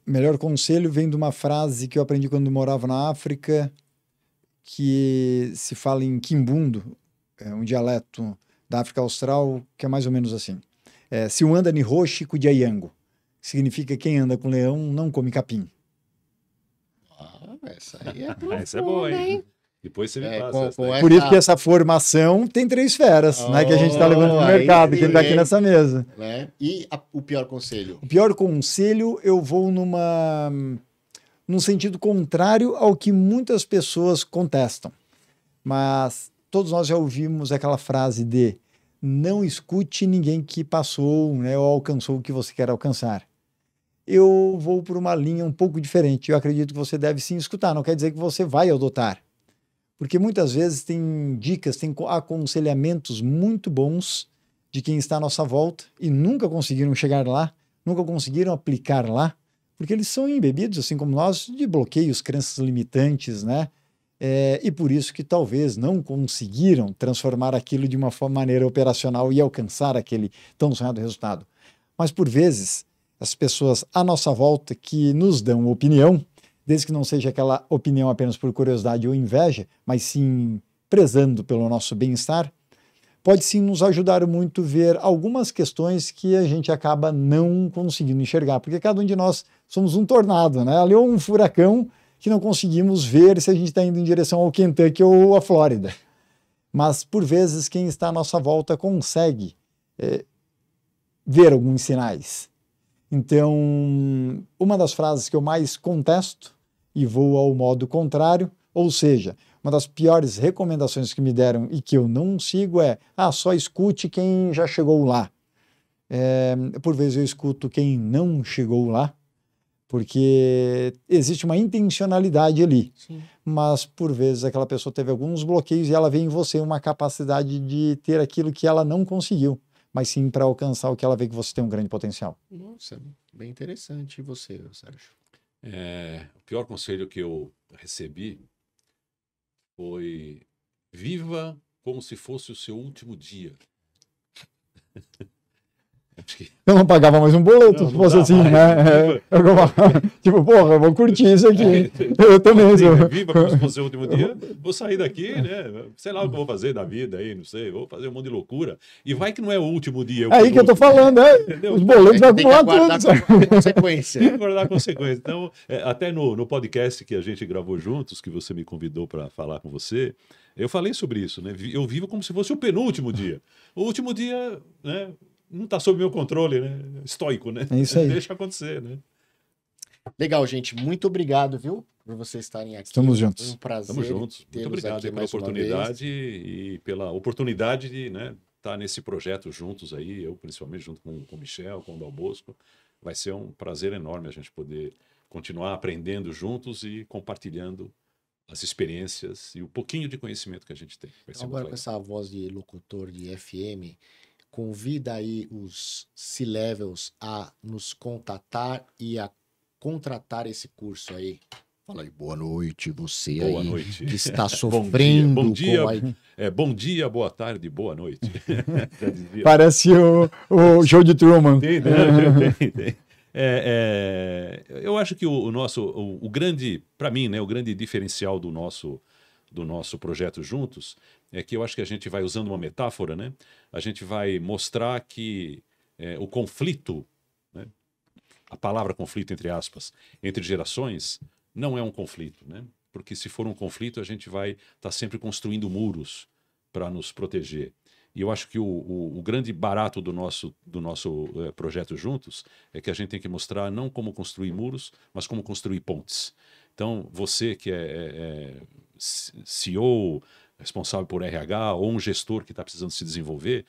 Melhor conselho vem de uma frase que eu aprendi quando morava na África, que se fala em Kimbundo, um dialeto da África Austral, que é mais ou menos assim. Se um anda ni roxi cudiayango, significa quem anda com leão não come capim. Essa aí é profunda, essa é boa, hein? Depois você me passa. Por isso que essa formação tem 3 esferas, né, que a gente está levando no mercado, que está aqui nessa mesa. Né? E o pior conselho? O pior conselho, eu vou num sentido contrário ao que muitas pessoas contestam. Mas todos nós já ouvimos aquela frase de não escute ninguém que passou, né, ou alcançou o que você quer alcançar. Eu vou por uma linha um pouco diferente. Eu acredito que você deve sim escutar, não quer dizer que você vai adotar. Porque muitas vezes tem dicas, tem aconselhamentos muito bons de quem está à nossa volta e nunca conseguiram chegar lá, nunca conseguiram aplicar lá, porque eles são embebidos, assim como nós, de bloqueios, crenças limitantes, né? E por isso que talvez não conseguiram transformar aquilo de uma maneira operacional e alcançar aquele tão sonhado resultado. Mas por vezes, as pessoas à nossa volta que nos dão opinião, desde que não seja aquela opinião apenas por curiosidade ou inveja, mas sim prezando pelo nosso bem-estar, pode sim nos ajudar muito a ver algumas questões que a gente acaba não conseguindo enxergar, porque cada um de nós somos um tornado, né? Ali é um furacão que não conseguimos ver se a gente está indo em direção ao Kentucky ou à Flórida. Mas, por vezes, quem está à nossa volta consegue ver alguns sinais. Então, uma das frases que eu mais contesto e vou ao modo contrário, ou seja, uma das piores recomendações que me deram e que eu não sigo só escute quem já chegou lá. Por vezes eu escuto quem não chegou lá, porque existe uma intencionalidade ali. Sim. Mas por vezes aquela pessoa teve alguns bloqueios e ela vê em você uma capacidade de ter aquilo que ela não conseguiu, mas sim para alcançar o que ela vê que você tem um grande potencial. Nossa, bem interessante. E você, Sérgio? O pior conselho que eu recebi foi: viva como se fosse o seu último dia. Eu não pagava mais um boleto, se fosse assim, né? Tipo, porra, eu vou curtir isso aqui. Eu também. Viva como se fosse o último dia, vou sair daqui, né? Sei lá o que eu vou fazer da vida aí, não sei, vou fazer um monte de loucura. E vai que não é o último dia. É aí que eu tô falando, né? Entendeu? Os boletos vão acumular tudo. Consequência. Tem que guardar consequência. Então, até no podcast que a gente gravou juntos, que você me convidou para falar com você, eu falei sobre isso, né? Eu vivo como se fosse o penúltimo dia. O último dia, né? Não está sob meu controle, né? Estoico, né? É isso aí. Deixa acontecer, né? Legal, gente. Muito obrigado, viu? Por vocês estarem aqui. Estamos juntos. Um prazer. Estamos juntos. Muito obrigado pela oportunidade e pela oportunidade de, né, estar nesse projeto juntos aí, eu principalmente junto com o Michel, com o Dal Bosco. Vai ser um prazer enorme a gente poder continuar aprendendo juntos e compartilhando as experiências e o pouquinho de conhecimento que a gente tem. Vai ser Agora, com essa voz de locutor de FM, convida aí os C-Levels a nos contatar e a contratar esse curso aí. Fala aí, boa noite, você boa aí noite. Que está sofrendo. Bom dia, bom dia, boa tarde, boa noite. Parece o show de Truman. Tem. Eu acho que o grande, para mim, né, o grande diferencial do nosso projeto juntos é que eu acho que a gente vai usando uma metáfora, né? A gente vai mostrar que o conflito, né? A palavra conflito, entre aspas, entre gerações, não é um conflito, né? Porque se for um conflito, a gente vai estar sempre construindo muros para nos proteger. E eu acho que o grande barato do nosso projeto juntos é que a gente tem que mostrar não como construir muros, mas como construir pontes. Então, você que é CEO, responsável por RH, ou um gestor que está precisando se desenvolver,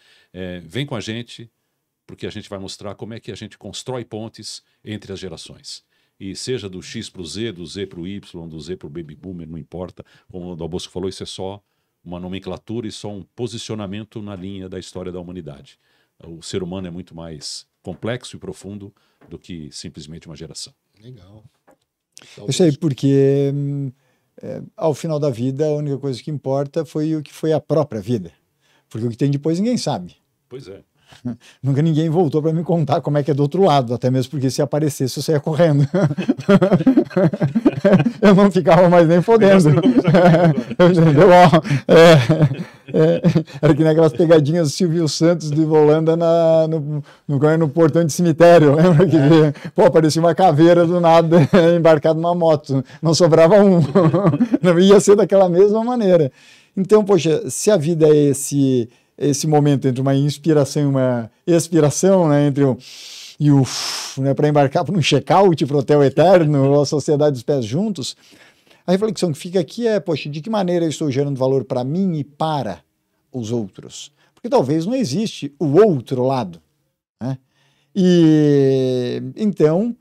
vem com a gente, porque a gente vai mostrar como é que a gente constrói pontes entre as gerações. E seja do X para o Z, do Z para o Y, do Z para o Baby Boomer, não importa. Como o Dal Bosco falou, isso é só uma nomenclatura e só um posicionamento na linha da história da humanidade. O ser humano é muito mais complexo e profundo do que simplesmente uma geração. Legal. Eu sei, porque ao final da vida, a única coisa que importa foi o que foi a própria vida. Porque o que tem depois ninguém sabe. Pois é. Nunca ninguém voltou para me contar como é que é do outro lado, até mesmo porque se aparecesse eu saia correndo. Eu não ficava mais nem fodendo. Era que nem aquelas pegadinhas do Silvio Santos de Volanda no portão de cemitério. Lembra que aparecia uma caveira do nada embarcado numa moto. Não sobrava um. Não ia ser daquela mesma maneira. Então, poxa, se a vida é esse momento entre uma inspiração e uma expiração, né, entre né, para embarcar para um check-out para o hotel eterno, ou a sociedade dos pés juntos, a reflexão que fica aqui é, poxa, de que maneira eu estou gerando valor para mim e para os outros? Porque talvez não existe o outro lado, né? E então,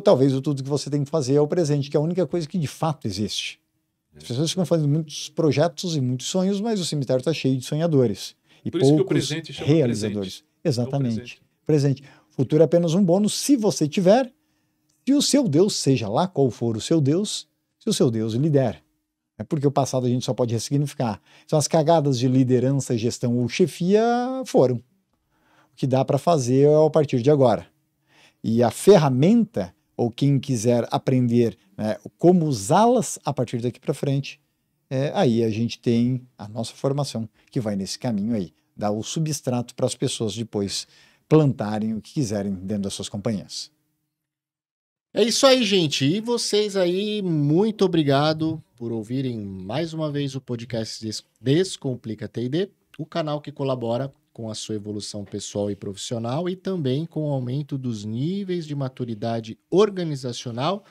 talvez tudo que você tem que fazer é o presente, que é a única coisa que de fato existe. As pessoas ficam fazendo muitos projetos e muitos sonhos, mas o cemitério está cheio de sonhadores. E por isso poucos que o presente chama realizadores. Presente. Exatamente. Presente. O futuro é apenas um bônus se você tiver, se o seu Deus, seja lá qual for o seu Deus, se o seu Deus lhe der. É porque o passado a gente só pode ressignificar. Então as cagadas de liderança, gestão ou chefia foram. O que dá para fazer é a partir de agora. E a ferramenta, ou quem quiser aprender, né, como usá-las a partir daqui para frente, aí a gente tem a nossa formação que vai nesse caminho aí, dar o substrato para as pessoas depois plantarem o que quiserem dentro das suas companhias. É isso aí, gente. E vocês aí, muito obrigado por ouvirem mais uma vez o podcast Descomplica T&D, o canal que colabora com a sua evolução pessoal e profissional e também com o aumento dos níveis de maturidade organizacional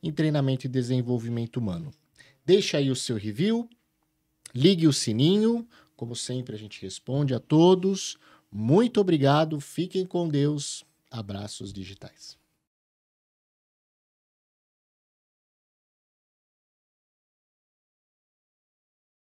em treinamento e desenvolvimento humano. Deixa aí o seu review, ligue o sininho, como sempre a gente responde a todos. Muito obrigado, fiquem com Deus, abraços digitais.